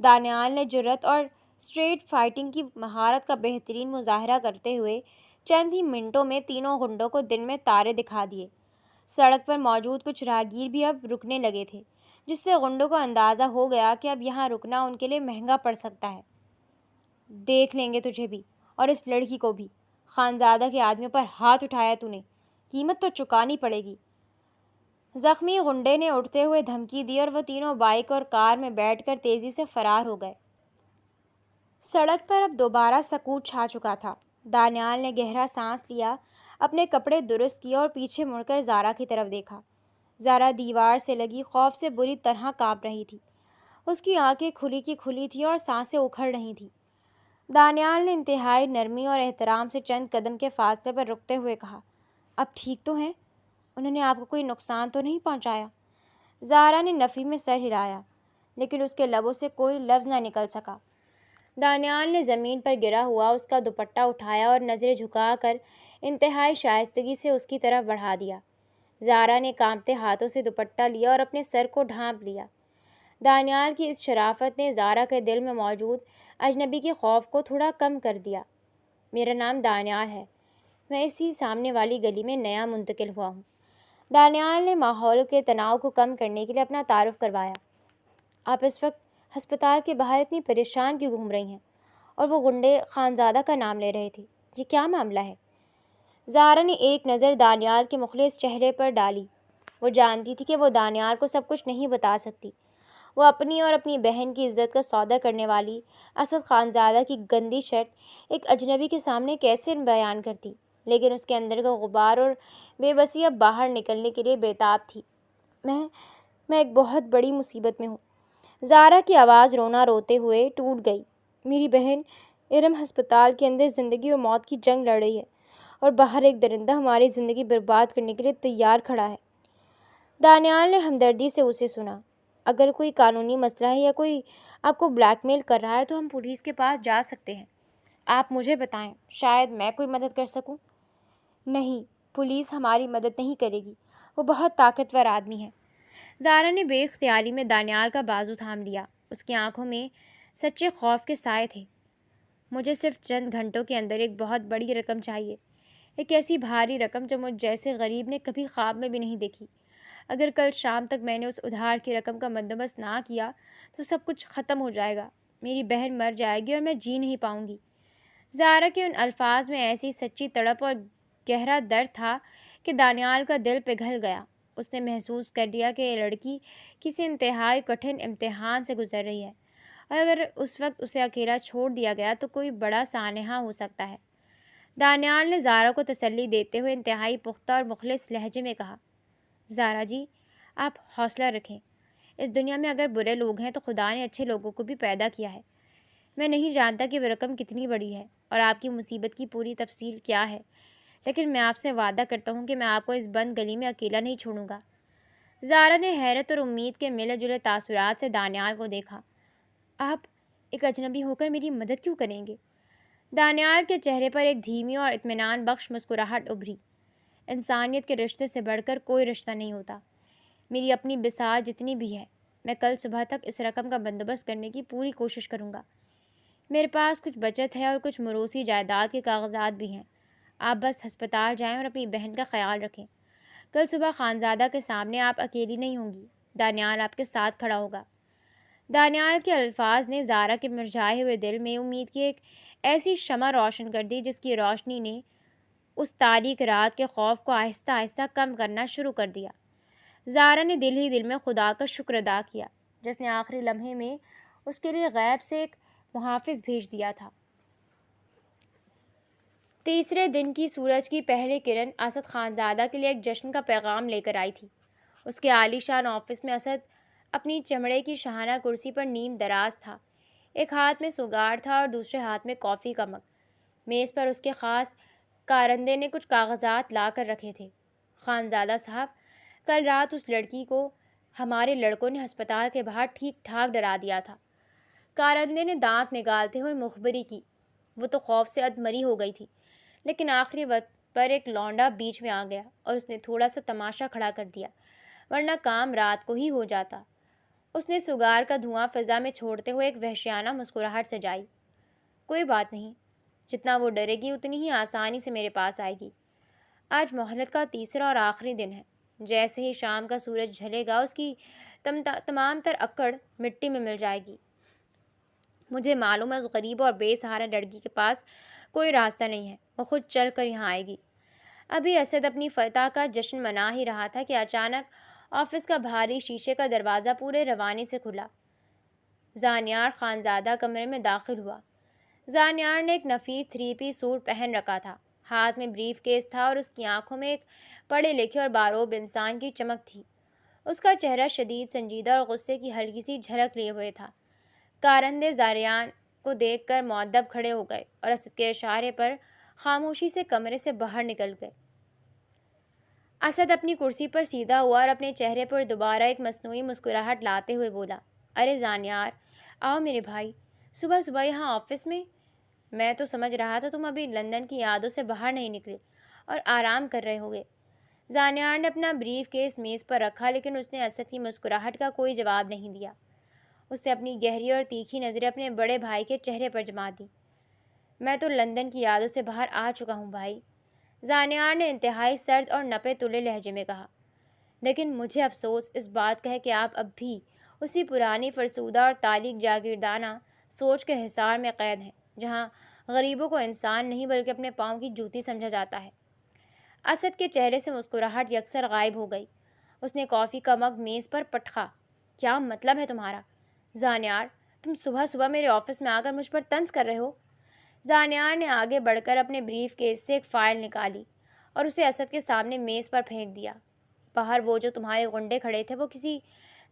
دانیال نے جرأت اور اسٹریٹ فائٹنگ کی مہارت کا بہترین مظاہرہ کرتے ہوئے چند ہی منٹوں میں تینوں غنڈوں کو دن میں تارے دکھا دیے۔ سڑک پر موجود کچھ راہگیر بھی اب رکنے لگے تھے جس سے غنڈوں کو اندازہ ہو گیا کہ اب یہاں رکنا ان کے لیے مہنگا پڑ سکتا ہے۔ دیکھ لیں گے تجھے بھی اور اس لڑکی کو بھی۔ خانزادہ کے آدمیوں پر ہاتھ اٹھایا تو نے، قیمت تو چکانی پڑے گی۔ زخمی غنڈے نے اٹھتے ہوئے دھمکی دی اور وہ تینوں بائک اور کار میں بیٹھ کر تیزی سے فرار ہو گئے۔ سڑک پر اب دوبارہ سکوت چھا چکا تھا۔ دانیال نے گہرا سانس لیا، اپنے کپڑے درست کیے اور پیچھے مڑ کر زارا کی طرف دیکھا۔ زارا دیوار سے لگی خوف سے بری طرح کانپ رہی تھی۔ اس کی آنکھیں کھلی کی کھلی تھیں اور سانسیں اکھڑ رہی تھیں۔ دانیال نے انتہائی نرمی اور احترام سے چند قدم کے فاصلے پر رکتے ہوئے کہا، اب ٹھیک تو ہیں؟ انہوں نے آپ کو کوئی نقصان تو نہیں پہنچایا؟ زارا نے نفی میں سر ہلایا لیکن اس کے لبوں سے کوئی لفظ نہ نکل سکا۔ دانیال نے زمین پر گرا ہوا اس کا دوپٹہ اٹھایا اور نظریں جھکا کر انتہائی شائستگی سے اس کی طرف بڑھا دیا۔ زارا نے کانپتے ہاتھوں سے دوپٹہ لیا اور اپنے سر کو ڈھانپ لیا۔ دانیال کی اس شرافت نے زارا کے دل میں موجود اجنبی کے خوف کو تھوڑا کم کر دیا۔ میرا نام دانیال ہے، میں اسی سامنے والی گلی میں نیا منتقل ہوا ہوں۔ دانیال نے ماحول کے تناؤ کو کم کرنے کے لیے اپنا تعارف کروایا۔ آپ اس وقت ہسپتال کے باہر اتنی پریشان کیوں گھوم رہی ہیں؟ اور وہ غنڈے خانزادہ کا نام لے رہے تھے، یہ کیا معاملہ ہے؟ زارا نے ایک نظر دانیال کے مخلص چہرے پر ڈالی۔ وہ جانتی تھی کہ وہ دانیال کو سب کچھ نہیں بتا سکتی۔ وہ اپنی اور اپنی بہن کی عزت کا سودا کرنے والی اسد خانزادہ کی گندی شرط ایک اجنبی کے سامنے کیسے بیان کرتی؟ لیکن اس کے اندر کا غبار اور بے بسی اب باہر نکلنے کے لیے بےتاب تھی۔ میں ایک بہت بڑی مصیبت میں ہوں۔ زارا کی آواز رونا روتے ہوئے ٹوٹ گئی۔ میری بہن ارم ہسپتال کے اندر زندگی اور موت کی جنگ لڑ رہی ہے اور باہر ایک درندہ ہماری زندگی برباد کرنے کے لیے تیار کھڑا ہے۔ دانیال نے ہمدردی سے اسے سنا۔ اگر کوئی قانونی مسئلہ ہے یا کوئی آپ کو بلیک میل کر رہا ہے تو ہم پولیس کے پاس جا سکتے ہیں۔ آپ مجھے بتائیں، شاید میں کوئی مدد کر سکوں۔ نہیں، پولیس ہماری مدد نہیں کرے گی، وہ بہت طاقتور آدمی ہے۔ زارا نے بے اختیاری میں دانیال کا بازو تھام لیا۔ اس کی آنکھوں میں سچے خوف کے سائے تھے۔ مجھے صرف چند گھنٹوں کے اندر ایک بہت بڑی رقم چاہیے، ایک ایسی بھاری رقم جو مجھ جیسے غریب نے کبھی خواب میں بھی نہیں دیکھی۔ اگر کل شام تک میں نے اس ادھار کی رقم کا بندوبست نہ کیا تو سب کچھ ختم ہو جائے گا، میری بہن مر جائے گی اور میں جی نہیں پاؤں گی۔ زارا کے ان الفاظ میں ایسی سچی تڑپ اور گہرا درد تھا کہ دانیال کا دل پگھل گیا۔ اس نے محسوس کر لیا کہ یہ لڑکی کسی انتہائی کٹھن امتحان سے گزر رہی ہے اور اگر اس وقت اسے اکیلا چھوڑ دیا گیا تو کوئی بڑا سانحہ ہو سکتا ہے۔ دانیال نے زارا کو تسلی دیتے ہوئے انتہائی پختہ اور مخلص لہجے میں کہا، زارا جی، آپ حوصلہ رکھیں۔ اس دنیا میں اگر برے لوگ ہیں تو خدا نے اچھے لوگوں کو بھی پیدا کیا ہے۔ میں نہیں جانتا کہ وہ رقم کتنی بڑی ہے اور آپ کی مصیبت کی پوری تفصیل کیا ہے، لیکن میں آپ سے وعدہ کرتا ہوں کہ میں آپ کو اس بند گلی میں اکیلا نہیں چھوڑوں گا۔ زارا نے حیرت اور امید کے ملے جلے تاثرات سے دانیال کو دیکھا۔ آپ ایک اجنبی ہو کر میری مدد کیوں کریں گے؟ دانیال کے چہرے پر ایک دھیمی اور اطمینان بخش مسکراہٹ ابھری۔ انسانیت کے رشتے سے بڑھ کر کوئی رشتہ نہیں ہوتا۔ میری اپنی بساط جتنی بھی ہے، میں کل صبح تک اس رقم کا بندوبست کرنے کی پوری کوشش کروں گا۔ میرے پاس کچھ بچت ہے اور کچھ موروثی جائیداد کے کاغذات بھی ہیں۔ آپ بس ہسپتال جائیں اور اپنی بہن کا خیال رکھیں۔ کل صبح خانزادہ کے سامنے آپ اکیلی نہیں ہوں گی، دانیال آپ کے ساتھ کھڑا ہوگا۔ دانیال کے الفاظ نے زارا کے مرجھائے ہوئے دل میں امید کی ایک ایسی شمع روشن کر دی جس کی روشنی نے اس تاریک رات کے خوف کو آہستہ آہستہ کم کرنا شروع کر دیا۔ زارا نے دل ہی دل میں خدا کا شکر ادا کیا جس نے آخری لمحے میں اس کے لیے غیب سے ایک محافظ بھیج دیا تھا۔ تیسرے دن کی سورج کی پہلی کرن اسد خانزادہ کے لیے ایک جشن کا پیغام لے کر آئی تھی۔ اس کے عالی شان آفس میں اسد اپنی چمڑے کی شاہانہ کرسی پر نیم دراز تھا۔ ایک ہاتھ میں سگار تھا اور دوسرے ہاتھ میں کافی کا مگ۔ میز پر اس کے خاص کارندے نے کچھ کاغذات لا کر رکھے تھے۔ خانزادہ صاحب، کل رات اس لڑکی کو ہمارے لڑکوں نے ہسپتال کے باہر ٹھیک ٹھاک ڈرا دیا تھا۔ کارندے نے دانت نگالتے ہوئے مخبری کی۔ وہ تو خوف سے ادمری ہو گئی تھی، لیکن آخری وقت پر ایک لونڈا بیچ میں آ گیا اور اس نے تھوڑا سا تماشا کھڑا کر دیا، ورنہ کام رات کو ہی ہو جاتا۔ اس نے سگار کا دھواں فضا میں چھوڑتے ہوئے ایک وحشیانہ مسکراہٹ سجائی۔ کوئی بات نہیں، جتنا وہ ڈرے گی اتنی ہی آسانی سے میرے پاس آئے گی۔ آج مہلت کا تیسرا اور آخری دن ہے۔ جیسے ہی شام کا سورج ڈھلے گا اس کی تمام تر اکڑ مٹی میں مل جائے گی۔ مجھے معلوم ہے اس غریب اور بے سہارا لڑکی کے پاس کوئی راستہ نہیں ہے، وہ خود چل کر یہاں آئے گی۔ ابھی اسد اپنی فتح کا جشن منا ہی رہا تھا کہ اچانک آفس کا بھاری شیشے کا دروازہ پورے روانی سے کھلا۔ زانیار خانزادہ کمرے میں داخل ہوا۔ زانیار نے ایک نفیس 3 پیس سوٹ پہن رکھا تھا، ہاتھ میں بریف کیس تھا اور اس کی آنکھوں میں ایک پڑھے لکھے اور باروب انسان کی چمک تھی۔ اس کا چہرہ شدید سنجیدہ اور غصے کی ہلکی سی جھلک لیے ہوئے تھا۔ کارندے زاریان کو دیکھ کر مؤدب کھڑے ہو گئے اور اسد کے اشارے پر خاموشی سے کمرے سے باہر نکل گئے۔ اسد اپنی کرسی پر سیدھا ہوا اور اپنے چہرے پر دوبارہ ایک مصنوعی مسکراہٹ لاتے ہوئے بولا، ارے زانیار، آؤ میرے بھائی، صبح صبح یہاں آفس میں؟ میں تو سمجھ رہا تھا تم ابھی لندن کی یادوں سے باہر نہیں نکلے اور آرام کر رہے ہوگے۔ زانیار نے اپنا بریف کیس میز پر رکھا، لیکن اس نے اسد کی مسکراہٹ کا کوئی جواب نہیں دیا۔ اس نے اپنی گہری اور تیکھی نظریں اپنے بڑے بھائی کے چہرے پر جما دیں۔ میں تو لندن کی یادوں سے باہر آ چکا ہوں بھائی، زانیار نے انتہائی سرد اور نپے تلے لہجے میں کہا، لیکن مجھے افسوس اس بات کا ہے کہ آپ اب بھی اسی پرانی فرسودہ اور تالیک جاگیردانہ سوچ کے حصار میں قید ہیں، جہاں غریبوں کو انسان نہیں بلکہ اپنے پاؤں کی جوتی سمجھا جاتا ہے۔ اسد کے چہرے سے مسکراہٹ یکسر غائب ہو گئی۔ اس نے کافی کا مگ میز پر پٹخا۔ کیا مطلب ہے تمہارا؟ زانیار، تم صبح صبح میرے آفس میں آ کر مجھ پر طنز کر رہے ہو؟ زانیار نے آگے بڑھ کر اپنے بریف کیس سے ایک فائل نکالی اور اسے اسد کے سامنے میز پر پھینک دیا۔ باہر وہ جو تمہارے غنڈے کھڑے تھے وہ کسی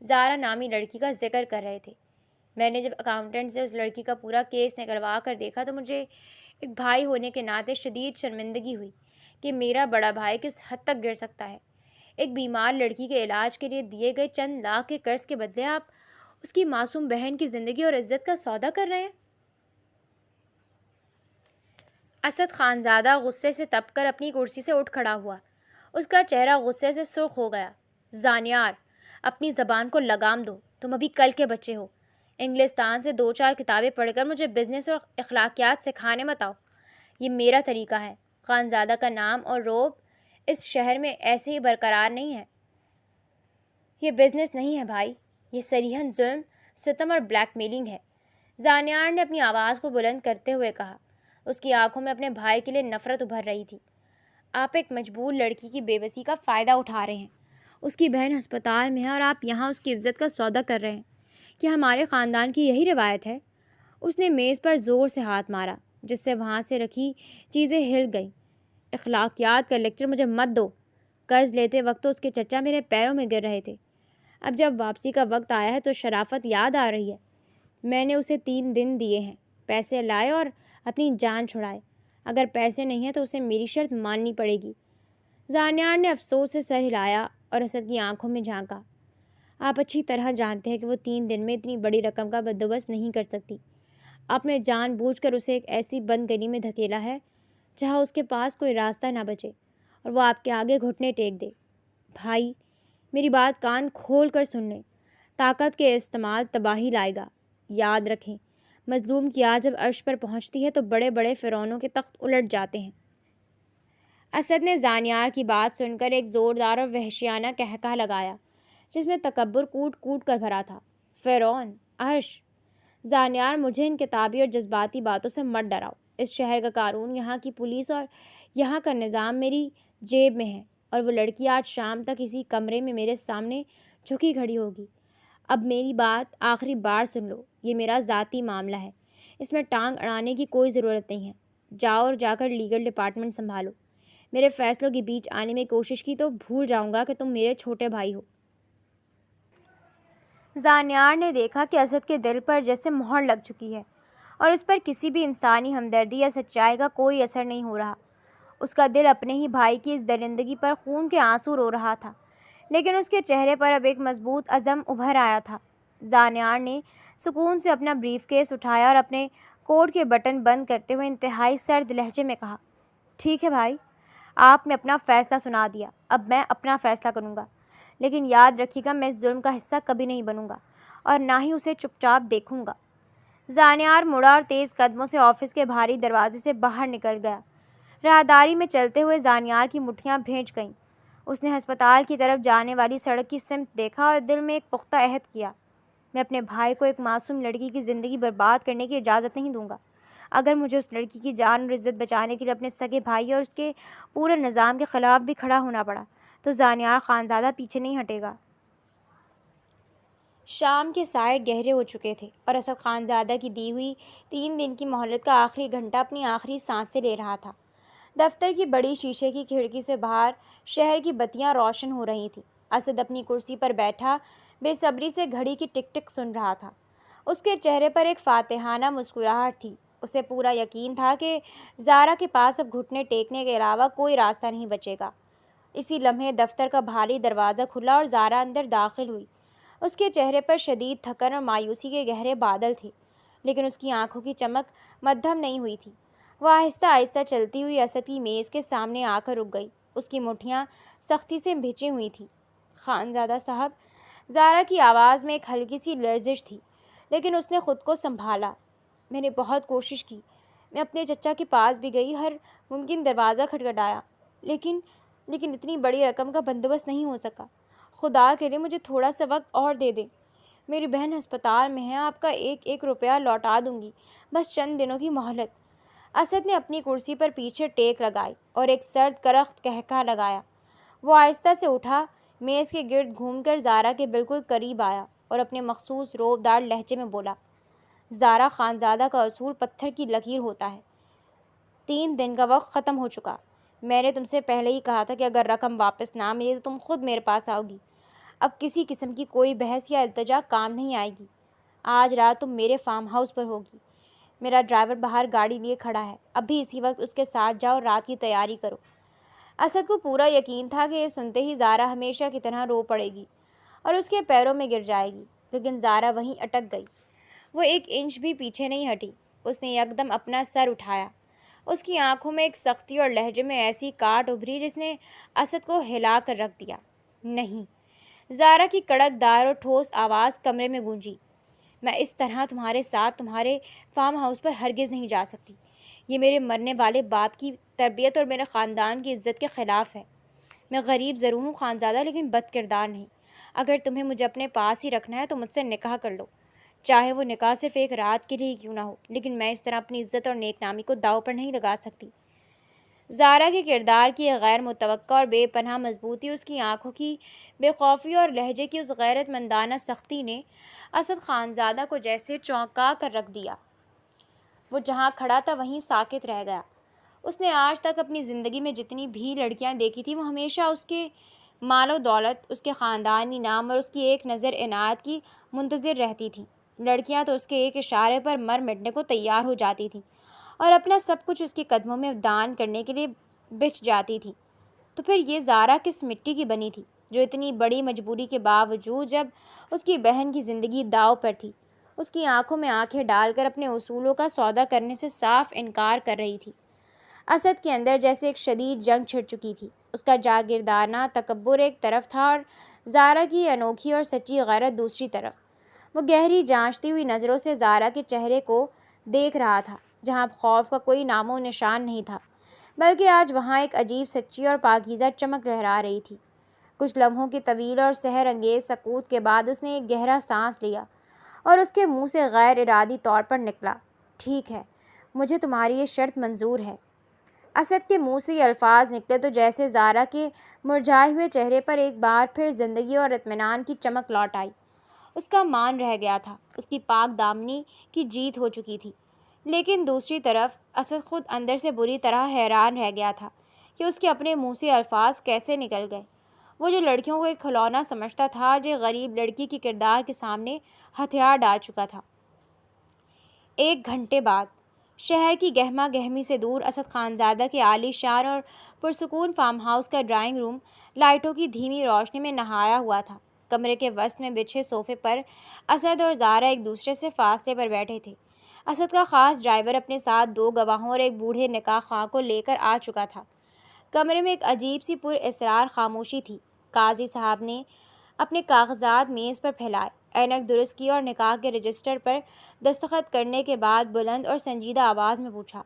زارا نامی لڑکی کا ذکر کر رہے تھے۔ میں نے جب اکاؤنٹنٹ سے اس لڑکی کا پورا کیس نکلوا کر دیکھا تو مجھے ایک بھائی ہونے کے ناطے شدید شرمندگی ہوئی کہ میرا بڑا بھائی کس حد تک گر سکتا ہے۔ ایک بیمار لڑکی کے علاج کے لیے دیے گئے چند لاکھ کے قرض کے بدلے آپ اس کی معصوم بہن کی زندگی اور عزت کا سودا کر رہے ہیں۔ اسد خانزادہ غصے سے تپ کر اپنی کرسی سے اٹھ کھڑا ہوا۔ اس کا چہرہ غصے سے سرخ ہو گیا۔ زانیار، اپنی زبان کو لگام دو، تم ابھی کل کے بچے ہو۔ انگلستان سے 2-4 کتابیں پڑھ کر مجھے بزنس اور اخلاقیات سکھانے مت آؤ۔ یہ میرا طریقہ ہے۔ خانزادہ کا نام اور روب اس شہر میں ایسے ہی برقرار نہیں ہے۔ یہ بزنس نہیں ہے بھائی، یہ صریحاً ظلم، ستم اور بلیک میلنگ ہے۔ زانیار نے اپنی آواز کو بلند کرتے ہوئے کہا۔ اس کی آنکھوں میں اپنے بھائی کے لیے نفرت ابھر رہی تھی۔ آپ ایک مجبور لڑکی کی بے بسی کا فائدہ اٹھا رہے ہیں۔ اس کی بہن ہسپتال میں ہے اور آپ یہاں اس کی عزت کا سودا کر رہے ہیں۔ کیا ہمارے خاندان کی یہی روایت ہے؟ اس نے میز پر زور سے ہاتھ مارا جس سے وہاں سے رکھی چیزیں ہل گئیں۔ اخلاقیات کا لیکچر مجھے مت دو۔ قرض لیتے وقت تو اس کے چچا میرے پیروں میں گر رہے تھے۔ اب جب واپسی کا وقت آیا ہے تو شرافت یاد آ رہی ہے۔ میں نے اسے 3 دن دیے ہیں، پیسے لائے اور اپنی جان چھڑائے۔ اگر پیسے نہیں ہیں تو اسے میری شرط ماننی پڑے گی۔ زانیار نے افسوس سے سر ہلایا اور اسد کی آنکھوں میں جھانکا۔ آپ اچھی طرح جانتے ہیں کہ وہ 3 دن میں اتنی بڑی رقم کا بندوبست نہیں کر سکتی۔ آپ نے جان بوجھ کر اسے ایک ایسی بند گلی میں دھکیلا ہے جہاں اس کے پاس کوئی راستہ نہ بچے اور وہ آپ کے آگے گھٹنے ٹیک دے۔ بھائی، میری بات کان کھول کر سن لیں۔ طاقت کے استعمال تباہی لائے گا۔ یاد رکھیں، مظلوم کی آہ جب عرش پر پہنچتی ہے تو بڑے بڑے فرعونوں کے تخت الٹ جاتے ہیں۔ اسد نے زانیار کی بات سن کر ایک زوردار اور وحشیانہ قہقہہ لگایا جس میں تکبر کوٹ کوٹ کر بھرا تھا۔ فرعون، عرش! زانیار، مجھے ان کتابی اور جذباتی باتوں سے مت ڈراؤ۔ اس شہر کا قانون، یہاں کی پولیس اور یہاں کا نظام میری جیب میں ہے، اور وہ لڑکی آج شام تک اسی کمرے میں میرے سامنے جھکی کھڑی ہوگی۔ اب میری بات آخری بار سن لو، یہ میرا ذاتی معاملہ ہے، اس میں ٹانگ اڑانے کی کوئی ضرورت نہیں ہے۔ جاؤ اور جا کر لیگل ڈپارٹمنٹ سنبھالو۔ میرے فیصلوں کے بیچ آنے میں کوشش کی تو بھول جاؤں گا کہ تم میرے چھوٹے بھائی ہو۔ زانیار نے دیکھا کہ اسد کے دل پر جیسے مہر لگ چکی ہے اور اس پر کسی بھی انسانی ہمدردی یا سچائی کا کوئی اثر نہیں ہو رہا۔ اس کا دل اپنے ہی بھائی کی اس درندگی پر خون کے آنسو رو رہا تھا، لیکن اس کے چہرے پر اب ایک مضبوط عزم ابھر آیا تھا۔ زانیار نے سکون سے اپنا بریف کیس اٹھایا اور اپنے کوٹ کے بٹن بند کرتے ہوئے انتہائی سرد لہجے میں کہا، ٹھیک ہے بھائی، آپ نے اپنا فیصلہ سنا دیا، اب میں اپنا فیصلہ کروں گا، لیکن یاد رکھیے گا میں اس ظلم کا حصہ کبھی نہیں بنوں گا اور نہ ہی اسے چپ چاپ دیکھوں گا۔ زانیار مڑا اور تیز قدموں سے آفس کے بھاری دروازے سے باہر نکل گیا۔ راہداری میں چلتے ہوئے زانیار کی مٹھیاں بھیج گئیں۔ اس نے ہسپتال کی طرف جانے والی سڑک کی سمت دیکھا اور دل میں ایک پختہ عہد کیا، میں اپنے بھائی کو ایک معصوم لڑکی کی زندگی برباد کرنے کی اجازت نہیں دوں گا۔ اگر مجھے اس لڑکی کی جان اور عزت بچانے کے لیے اپنے سگے بھائی اور اس کے پورے نظام کے خلاف بھی کھڑا ہونا پڑا تو زانیار خانزادہ پیچھے نہیں ہٹے گا۔ شام کے سائے گہرے ہو چکے تھے اور اسد خانزادہ کی دی ہوئی 3 دن کی مہلت کا آخری گھنٹہ اپنی آخری سانسیں لے رہا تھا۔ دفتر کی بڑی شیشے کی کھڑکی سے باہر شہر کی بتیاں روشن ہو رہی تھیں۔ اسد اپنی کرسی پر بیٹھا بے صبری سے گھڑی کی ٹک ٹک سن رہا تھا۔ اس کے چہرے پر ایک فاتحانہ مسکراہٹ تھی۔ اسے پورا یقین تھا کہ زارا کے پاس اب گھٹنے ٹیکنے کے علاوہ کوئی راستہ نہیں بچے گا۔ اسی لمحے دفتر کا بھاری دروازہ کھلا اور زارا اندر داخل ہوئی۔ اس کے چہرے پر شدید تھکن اور مایوسی کے گہرے بادل تھے، لیکن اس کی آنکھوں کی چمک مدھم نہیں ہوئی تھی۔ وہ آہستہ آہستہ چلتی ہوئی اسد کی میز کے سامنے آ کر رک گئی۔ اس کی مٹھیاں سختی سے بھنچی ہوئی تھیں۔ خانزادہ صاحب، زارا کی آواز میں ایک ہلکی سی لرزش تھی، لیکن اس نے خود کو سنبھالا۔ میں نے بہت کوشش کی، میں اپنے چچا کے پاس بھی گئی، ہر ممکن دروازہ کھٹکھٹایا، لیکن اتنی بڑی رقم کا بندوبست نہیں ہو سکا۔ خدا کے لیے مجھے تھوڑا سا وقت اور دے دیں۔ میری بہن ہسپتال میں ہے، آپ کا ایک ایک روپیہ لوٹا دوں گی، بس چند دنوں کی مہلت۔ اسد نے اپنی کرسی پر پیچھے ٹیک لگائی اور ایک سرد کرخت قہقہہ لگایا۔ وہ آہستہ سے اٹھا، میز کے گرد گھوم کر زارا کے بالکل قریب آیا اور اپنے مخصوص رعبدار لہجے میں بولا، زارا، خانزادہ کا اصول پتھر کی لکیر ہوتا ہے۔ 3 دن کا وقت ختم ہو چکا۔ میں نے تم سے پہلے ہی کہا تھا کہ اگر رقم واپس نہ ملی تو تم خود میرے پاس آؤ گی۔ اب کسی قسم کی کوئی بحث یا التجا کام نہیں آئے گی۔ آج رات تم میرے فارم ہاؤس پر ہوگی۔ میرا ڈرائیور باہر گاڑی لیے کھڑا ہے، ابھی اسی وقت اس کے ساتھ جاؤ اور رات کی تیاری کرو۔ اسد کو پورا یقین تھا کہ یہ سنتے ہی زارا ہمیشہ کی طرح رو پڑے گی اور اس کے پیروں میں گر جائے گی، لیکن زارا وہیں اٹک گئی۔ وہ 1 انچ بھی پیچھے نہیں ہٹی۔ اس نے یکدم اپنا سر اٹھایا۔ اس کی آنکھوں میں ایک سختی اور لہجے میں ایسی کاٹ ابھری جس نے اسد کو ہلا کر رکھ دیا۔ نہیں! زارا کی کڑک دار اور ٹھوس آواز کمرے میں گونجی۔ میں اس طرح تمہارے ساتھ تمہارے فارم ہاؤس پر ہرگز نہیں جا سکتی۔ یہ میرے مرنے والے باپ کی تربیت اور میرے خاندان کی عزت کے خلاف ہے۔ میں غریب ضرور ہوں خانزادہ، لیکن بد کردار نہیں۔ اگر تمہیں مجھے اپنے پاس ہی رکھنا ہے تو مجھ سے نکاح کر لو، چاہے وہ نکاح صرف ایک رات کے لیے ہی کیوں نہ ہو، لیکن میں اس طرح اپنی عزت اور نیک نامی کو داؤ پر نہیں لگا سکتی۔ زارا کے کردار کی غیر متوقع اور بے پناہ مضبوطی، اس کی آنکھوں کی بے خوفی اور لہجے کی اس غیرت مندانہ سختی نے اسد خانزادہ کو جیسے چونکا کر رکھ دیا۔ وہ جہاں کھڑا تھا وہیں ساکت رہ گیا۔ اس نے آج تک اپنی زندگی میں جتنی بھی لڑکیاں دیکھی تھیں، وہ ہمیشہ اس کے مال و دولت، اس کے خاندانی نام اور اس کی ایک نظر عنایت کی منتظر رہتی تھیں۔ لڑکیاں تو اس کے ایک اشارے پر مر مٹنے کو تیار ہو جاتی تھیں اور اپنا سب کچھ اس کے قدموں میں دان کرنے کے لیے بچھ جاتی تھیں۔ تو پھر یہ زارا کس مٹی کی بنی تھی؟ جو اتنی بڑی مجبوری کے باوجود جب اس کی بہن کی زندگی داؤ پر تھی اس کی آنکھوں میں آنکھیں ڈال کر اپنے اصولوں کا سودا کرنے سے صاف انکار کر رہی تھی۔ اسد کے اندر جیسے ایک شدید جنگ چھڑ چکی تھی۔ اس کا جاگیردارانہ تکبر ایک طرف تھا اور زارا کی انوکھی اور سچی غیرت دوسری طرف۔ وہ گہری جانچتی ہوئی نظروں سے زارا کے چہرے کو دیکھ رہا تھا، جہاں اب خوف کا کوئی نام و نشان نہیں تھا، بلکہ آج وہاں ایک عجیب سچی اور پاکیزہ چمک لہرا رہی تھی۔ کچھ لمحوں کی طویل اور سحر انگیز سکوت کے بعد اس نے ایک گہرا سانس لیا اور اس کے منہ سے غیر ارادی طور پر نکلا، ٹھیک ہے، مجھے تمہاری یہ شرط منظور ہے۔ اسد کے منہ سے یہ الفاظ نکلے تو جیسے زارا کے مرجھائے ہوئے چہرے پر ایک بار پھر زندگی اور اطمینان کی چمک لوٹ آئی۔ اس کا مان رہ گیا تھا، اس کی پاک دامنی کی جیت ہو چکی تھی، لیکن دوسری طرف اسد خود اندر سے بری طرح حیران رہ گیا تھا کہ اس کے اپنے منہ سے الفاظ کیسے نکل گئے۔ وہ جو لڑکیوں کو ایک کھلونا سمجھتا تھا، جو غریب لڑکی کے کردار کے سامنے ہتھیار ڈال چکا تھا۔ 1 گھنٹے بعد شہر کی گہما گہمی سے دور اسد خانزادہ کے عالی شان اور پرسکون فارم ہاؤس کا ڈرائنگ روم لائٹوں کی دھیمی روشنی میں نہایا ہوا تھا۔ کمرے کے وسط میں بچھے صوفے پر اسد اور زارا ایک دوسرے سے فاصلے پر بیٹھے تھے۔ اسد کا خاص ڈرائیور اپنے ساتھ 2 گواہوں اور ایک بوڑھے نکاح خواہ کو لے کر آ چکا تھا۔ کمرے میں ایک عجیب سی پر اسرار خاموشی تھی۔ قاضی صاحب نے اپنے کاغذات میز پر پھیلائے، اینک درست کی اور نکاح کے رجسٹر پر دستخط کرنے کے بعد بلند اور سنجیدہ آواز میں پوچھا،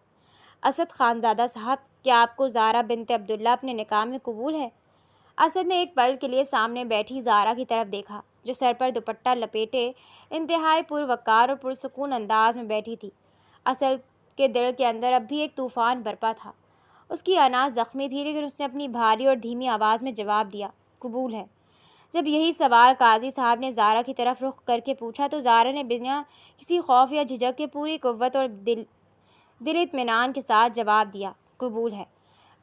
اسد خانزادہ صاحب، کیا آپ کو زارا بنت عبداللہ اپنے نکاح میں قبول ہے؟ اسد نے ایک پل کے لیے سامنے بیٹھی زارا کی طرف دیکھا، جو سر پر دوپٹہ لپیٹے انتہائی پروقار اور پرسکون انداز میں بیٹھی تھی۔ اسد کے دل کے اندر اب بھی ایک طوفان برپا تھا۔ اس کی انا زخمی تھی، لیکن اس نے اپنی بھاری اور دھیمی آواز میں جواب دیا، قبول ہے۔ جب یہی سوال قاضی صاحب نے زارا کی طرف رخ کر کے پوچھا تو زارا نے بنا کسی خوف یا جھجک کے پوری قوت اور دل اطمینان کے ساتھ جواب دیا، قبول ہے۔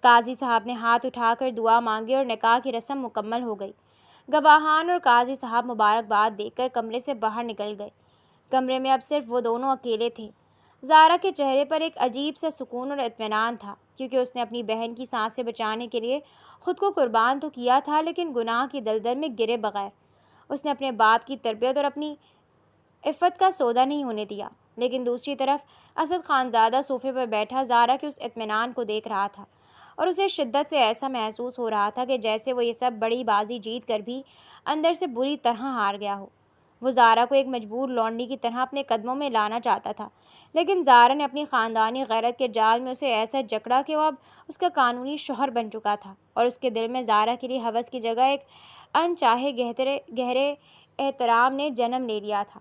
قاضی صاحب نے ہاتھ اٹھا کر دعا مانگی اور نکاح کی رسم مکمل ہو گئی۔ گواہان اور قاضی صاحب مبارکباد دے کر کمرے سے باہر نکل گئے۔ کمرے میں اب صرف وہ دونوں اکیلے تھے۔ زارا کے چہرے پر ایک عجیب سا سکون اور اطمینان تھا، کیونکہ اس نے اپنی بہن کی سانسیں بچانے کے لیے خود کو قربان تو کیا تھا، لیکن گناہ کی دلدل میں گرے بغیر۔ اس نے اپنے باپ کی تربیت اور اپنی عفت کا سودا نہیں ہونے دیا۔ لیکن دوسری طرف اسد خانزادہ صوفے پر بیٹھا زارا کے اس اطمینان کو دیکھ رہا تھا، اور اسے شدت سے ایسا محسوس ہو رہا تھا کہ جیسے وہ یہ سب بڑی بازی جیت کر بھی اندر سے بری طرح ہار گیا ہو۔ وہ زارا کو ایک مجبور لونڈی کی طرح اپنے قدموں میں لانا چاہتا تھا، لیکن زارا نے اپنی خاندانی غیرت کے جال میں اسے ایسا جکڑا کہ وہ اب اس کا قانونی شوہر بن چکا تھا، اور اس کے دل میں زارا کے لیے ہوس کی جگہ ایک انچاہے گہرے احترام نے جنم لے لیا تھا۔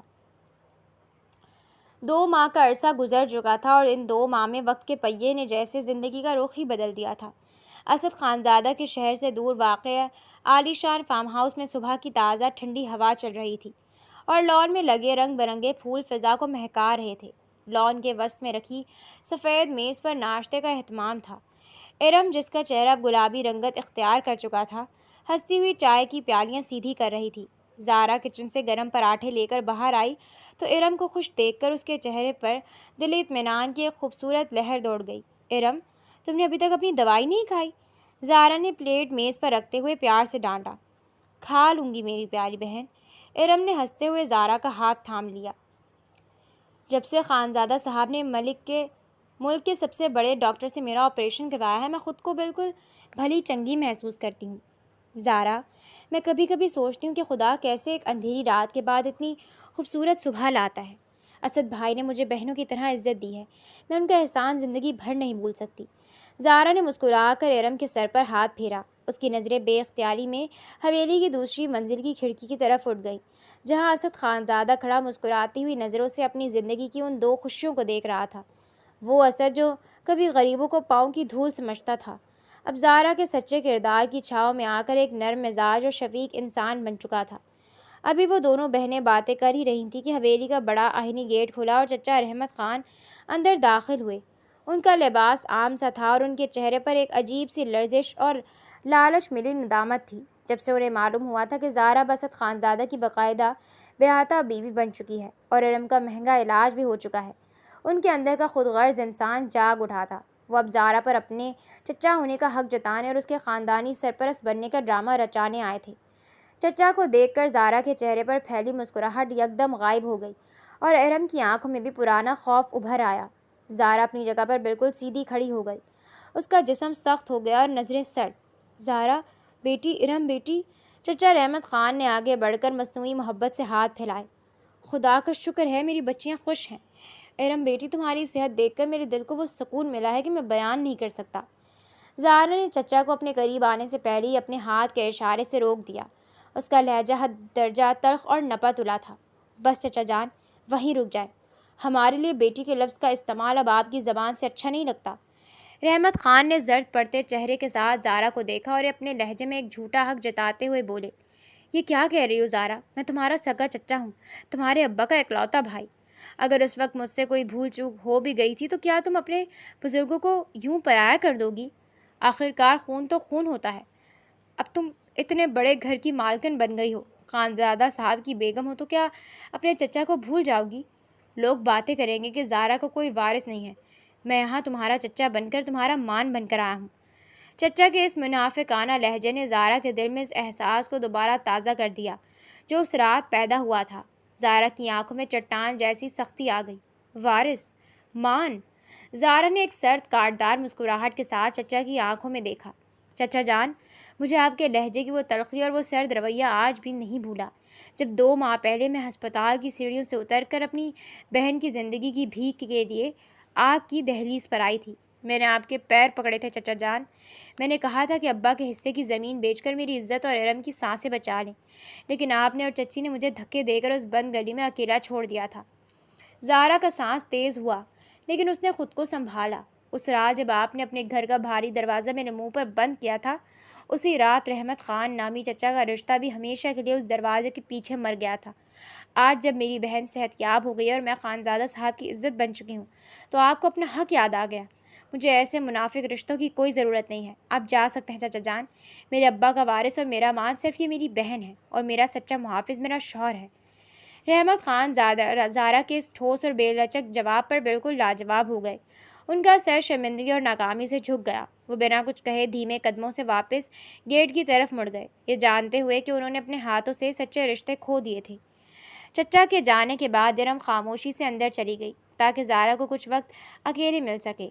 2 ماہ کا عرصہ گزر چکا تھا، اور ان 2 ماہ میں وقت کے پہیے نے جیسے زندگی کا رخ ہی بدل دیا تھا۔ اسد خانزادہ کے شہر سے دور واقع عالی شان فارم ہاؤس میں صبح کی تازہ ٹھنڈی ہوا چل رہی تھی، اور لان میں لگے رنگ برنگے پھول فضا کو مہکا رہے تھے۔ لان کے وسط میں رکھی سفید میز پر ناشتے کا اہتمام تھا۔ ارم، جس کا چہرہ گلابی رنگت اختیار کر چکا تھا، ہنستی ہوئی چائے کی پیالیاں سیدھی کر رہی تھی۔ زارا کچن سے گرم پراٹھے لے کر باہر آئی تو ارم کو خوش دیکھ کر اس کے چہرے پر دل اطمینان کی ایک خوبصورت لہر دوڑ گئی۔ ارم، تم نے ابھی تک اپنی دوائی نہیں کھائی؟ زارا نے پلیٹ میز پر رکھتے ہوئے پیار سے ڈانٹا۔ کھا لوں گی میری پیاری بہن۔ ارم نے ہنستے ہوئے زارا کا ہاتھ تھام لیا۔ جب سے خانزادہ صاحب نے ملک کے سب سے بڑے ڈاکٹر سے میرا آپریشن کروایا ہے، میں خود کو بالکل بھلی چنگی محسوس کرتی ہوں۔ زارا، میں کبھی کبھی سوچتی ہوں کہ خدا کیسے ایک اندھیری رات کے بعد اتنی خوبصورت صبح لاتا ہے۔ اسد بھائی نے مجھے بہنوں کی طرح عزت دی ہے، میں ان کا احسان زندگی بھر نہیں بھول سکتی۔ زارا نے مسکرا کر ارم کے سر پر ہاتھ پھیرا۔ اس کی نظریں بے اختیاری میں حویلی کی دوسری منزل کی کھڑکی کی طرف اٹھ گئیں، جہاں اسد خانزادہ کھڑا مسکراتی ہوئی نظروں سے اپنی زندگی کی ان 2 خوشیوں کو دیکھ رہا تھا۔ وہ اسد جو کبھی غریبوں کو پاؤں کی دھول سمجھتا تھا، اب زارا کے سچے کردار کی چھاؤں میں آ کر ایک نرم مزاج اور شفیق انسان بن چکا تھا۔ ابھی وہ دونوں بہنیں باتیں کر ہی رہی تھیں کہ حویلی کا بڑا آہنی گیٹ کھلا اور چچا رحمت خان اندر داخل ہوئے۔ ان کا لباس عام سا تھا، اور ان کے چہرے پر ایک عجیب سی لرزش اور لالچ ملی ندامت تھی، جب سے انہیں معلوم ہوا تھا کہ زارا اسد خانزادہ کی باقاعدہ بیاہتا بیوی بن چکی ہے، اور ارم کا مہنگا علاج بھی ہو چکا ہے۔ ان کے اندر کا خود غرض انسان جاگ اٹھا تھا۔ وہ اب زارا پر اپنے چچا ہونے کا حق جتانے اور اس کے خاندانی سرپرست بننے کا ڈرامہ رچانے آئے تھے۔ چچا کو دیکھ کر زارا کے چہرے پر پھیلی مسکراہٹ یکدم غائب ہو گئی اور ارم کی آنکھوں میں بھی پرانا خوف ابھر آیا۔ زارا اپنی جگہ پر بالکل سیدھی کھڑی ہو گئی، اس کا جسم سخت ہو گیا اور نظریں سرد۔ زارا بیٹی، ارم بیٹی۔ چچا رحمت خان نے آگے بڑھ کر مصنوعی محبت سے ہاتھ پھیلائے۔ خدا کا شکر ہے میری بچیاں خوش ہیں۔ ارم بیٹی، تمہاری صحت دیکھ کر میرے دل کو وہ سکون ملا ہے کہ میں بیان نہیں کر سکتا۔ زارا نے چچا کو اپنے قریب آنے سے پہلے ہی اپنے ہاتھ کے اشارے سے روک دیا۔ اس کا لہجہ حد درجہ تلخ اور نپا تلا تھا۔ بس چچا جان، وہیں رک جائیں۔ ہمارے لیے بیٹی کے لفظ کا استعمال اب آپ کی زبان سے اچھا نہیں لگتا۔ رحمت خان نے زرد پڑتے چہرے کے ساتھ زارا کو دیکھا اور اپنے لہجے میں ایک جھوٹا حق جتاتے ہوئے بولے، یہ کیا کہہ رہی ہو زارا؟ میں تمہارا سگا چچا ہوں، تمہارے ابا کا اکلوتا بھائی۔ اگر اس وقت مجھ سے کوئی بھول چوک ہو بھی گئی تھی تو کیا تم اپنے بزرگوں کو یوں پرایا کر دو گی؟ آخرکار خون تو خون ہوتا ہے۔ اب تم اتنے بڑے گھر کی مالکن بن گئی ہو، خانزادہ صاحب کی بیگم ہو، تو کیا اپنے چچا کو بھول جاؤ گی؟ لوگ باتیں کریں گے کہ زارا کو کوئی وارث نہیں ہے۔ میں یہاں تمہارا چچا بن کر، تمہارا مان بن کر آیا ہوں۔ چچا کے اس منافقانہ لہجے نے زارا کے دل میں اس احساس کو دوبارہ تازہ کر دیا جو اس رات پیدا ہوا تھا۔ زارا کی آنکھوں میں چٹان جیسی سختی آ گئی۔ وارث؟ مان؟ زارا نے ایک سرد کاٹدار مسکراہٹ کے ساتھ چچا کی آنکھوں میں دیکھا۔ چچا جان، مجھے آپ کے لہجے کی وہ تلخی اور وہ سرد رویہ آج بھی نہیں بھولا۔ جب 2 ماہ پہلے میں ہسپتال کی سیڑھیوں سے اتر کر اپنی بہن کی زندگی کی بھیک کے لیے آپ کی دہلیز پر آئی تھی، میں نے آپ کے پیر پکڑے تھے چچا جان۔ میں نے کہا تھا کہ ابا کے حصے کی زمین بیچ کر میری عزت اور ارم کی سانسیں بچا لیں، لیکن آپ نے اور چچی نے مجھے دھکے دے کر اس بند گلی میں اکیلا چھوڑ دیا تھا۔ زارا کا سانس تیز ہوا، لیکن اس نے خود کو سنبھالا۔ اس رات جب آپ نے اپنے گھر کا بھاری دروازہ میرے منہ پر بند کیا تھا، اسی رات رحمت خان نامی چچا کا رشتہ بھی ہمیشہ کے لیے اس دروازے کے پیچھے مر گیا تھا۔ آج جب میری بہن صحت یاب ہو گئی اور میں خانزادہ صاحب کی عزت بن چکی ہوں، تو آپ کو اپنا حق یاد آ گیا۔ مجھے ایسے منافق رشتوں کی کوئی ضرورت نہیں ہے۔ آپ جا سکتے ہیں چچا جان۔ میرے ابا کا وارث اور میرا مان صرف یہ میری بہن ہے، اور میرا سچا محافظ میرا شوہر ہے۔ رحمت خان زارا کے اس ٹھوس اور بے لچک جواب پر بالکل لاجواب ہو گئے۔ ان کا سر شرمندگی اور ناکامی سے جھک گیا۔ وہ بنا کچھ کہے دھیمے قدموں سے واپس گیٹ کی طرف مڑ گئے، یہ جانتے ہوئے کہ انہوں نے اپنے ہاتھوں سے سچے رشتے کھو دیے تھے۔ چچا کے جانے کے بعد ارم خاموشی سے اندر چلی گئی تاکہ زارا کو کچھ وقت اکیلے مل سکے۔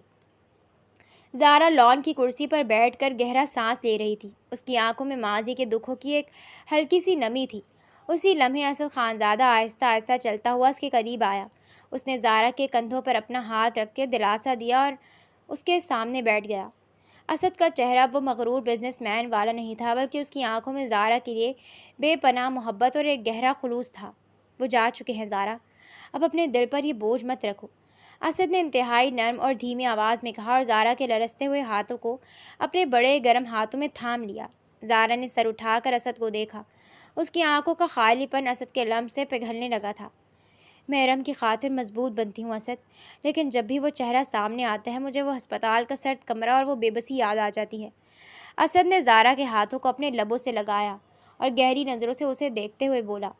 زارا لان کی کرسی پر بیٹھ کر گہرا سانس لے رہی تھی۔ اس کی آنکھوں میں ماضی کے دکھوں کی ایک ہلکی سی نمی تھی۔ اسی لمحے اسد خانزادہ آہستہ آہستہ چلتا ہوا اس کے قریب آیا۔ اس نے زارا کے کندھوں پر اپنا ہاتھ رکھ کے دلاسا دیا اور اس کے سامنے بیٹھ گیا۔ اسد کا چہرہ وہ مغرور بزنس مین والا نہیں تھا، بلکہ اس کی آنکھوں میں زارا کے لیے بے پناہ محبت اور ایک گہرا خلوص تھا۔ وہ جا چکے ہیں زارا، اب اپنے دل پر یہ بوجھ مت رکھو، اسد نے انتہائی نرم اور دھیمی آواز میں کہا، اور زارا کے لرزتے ہوئے ہاتھوں کو اپنے بڑے گرم ہاتھوں میں تھام لیا۔ زارا نے سر اٹھا کر اسد کو دیکھا۔ اس کی آنکھوں کا خالی پن اسد کے لمس سے پگھلنے لگا تھا۔ میں ارم کی خاطر مضبوط بنتی ہوں اسد، لیکن جب بھی وہ چہرہ سامنے آتا ہے مجھے وہ ہسپتال کا سرد کمرہ اور وہ بے بسی یاد آ جاتی ہے۔ اسد نے زارا کے ہاتھوں کو اپنے لبوں سے لگایا اور گہری نظروں سے اسے دیکھتے ہوئے بولا،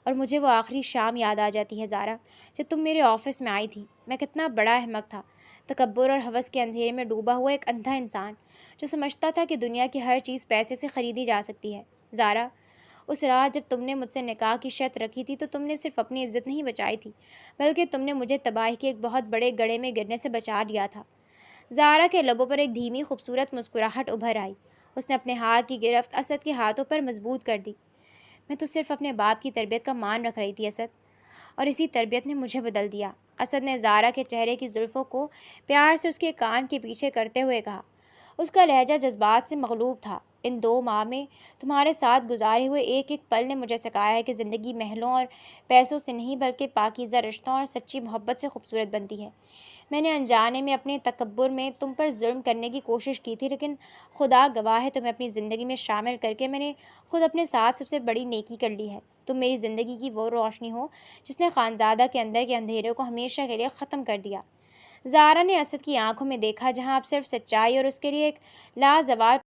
اور مجھے وہ آخری شام یاد آ جاتی ہے زارا، جب تم میرے آفس میں آئی تھی۔ میں کتنا بڑا احمق تھا، تکبر اور ہوس کے اندھیرے میں ڈوبا ہوا ایک اندھا انسان جو سمجھتا تھا کہ دنیا کی ہر چیز پیسے سے خریدی جا سکتی ہے۔ زارا، اس رات جب تم نے مجھ سے نکاح کی شرط رکھی تھی تو تم نے صرف اپنی عزت نہیں بچائی تھی، بلکہ تم نے مجھے تباہی کے ایک بہت بڑے گڑھے میں گرنے سے بچا لیا تھا۔ زارا کے لبوں پر ایک دھیمی خوبصورت مسکراہٹ ابھر آئی۔ اس نے اپنے ہاتھ کی گرفت اسد کے ہاتھوں پر مضبوط کر دی۔ میں تو صرف اپنے باپ کی تربیت کا مان رکھ رہی تھی اسد، اور اسی تربیت نے مجھے بدل دیا۔ اسد نے زارا کے چہرے کی زلفوں کو پیار سے اس کے کان کے پیچھے کرتے ہوئے کہا۔ اس کا لہجہ جذبات سے مغلوب تھا۔ ان 2 ماہ میں تمہارے ساتھ گزارے ہوئے ایک ایک پل نے مجھے سکھایا ہے کہ زندگی محلوں اور پیسوں سے نہیں بلکہ پاکیزہ رشتوں اور سچی محبت سے خوبصورت بنتی ہے۔ میں نے انجانے میں اپنے تکبر میں تم پر ظلم کرنے کی کوشش کی تھی، لیکن خدا گواہ ہے تمہیں اپنی زندگی میں شامل کر کے میں نے خود اپنے ساتھ سب سے بڑی نیکی کر لی ہے۔ تم میری زندگی کی وہ روشنی ہو جس نے خانزادہ کے اندر کے اندھیرے کو ہمیشہ کے لیے ختم کر دیا۔ زارا نے اسد کی آنکھوں میں دیکھا، جہاں اب صرف سچائی اور اس کے لیے ایک لازوال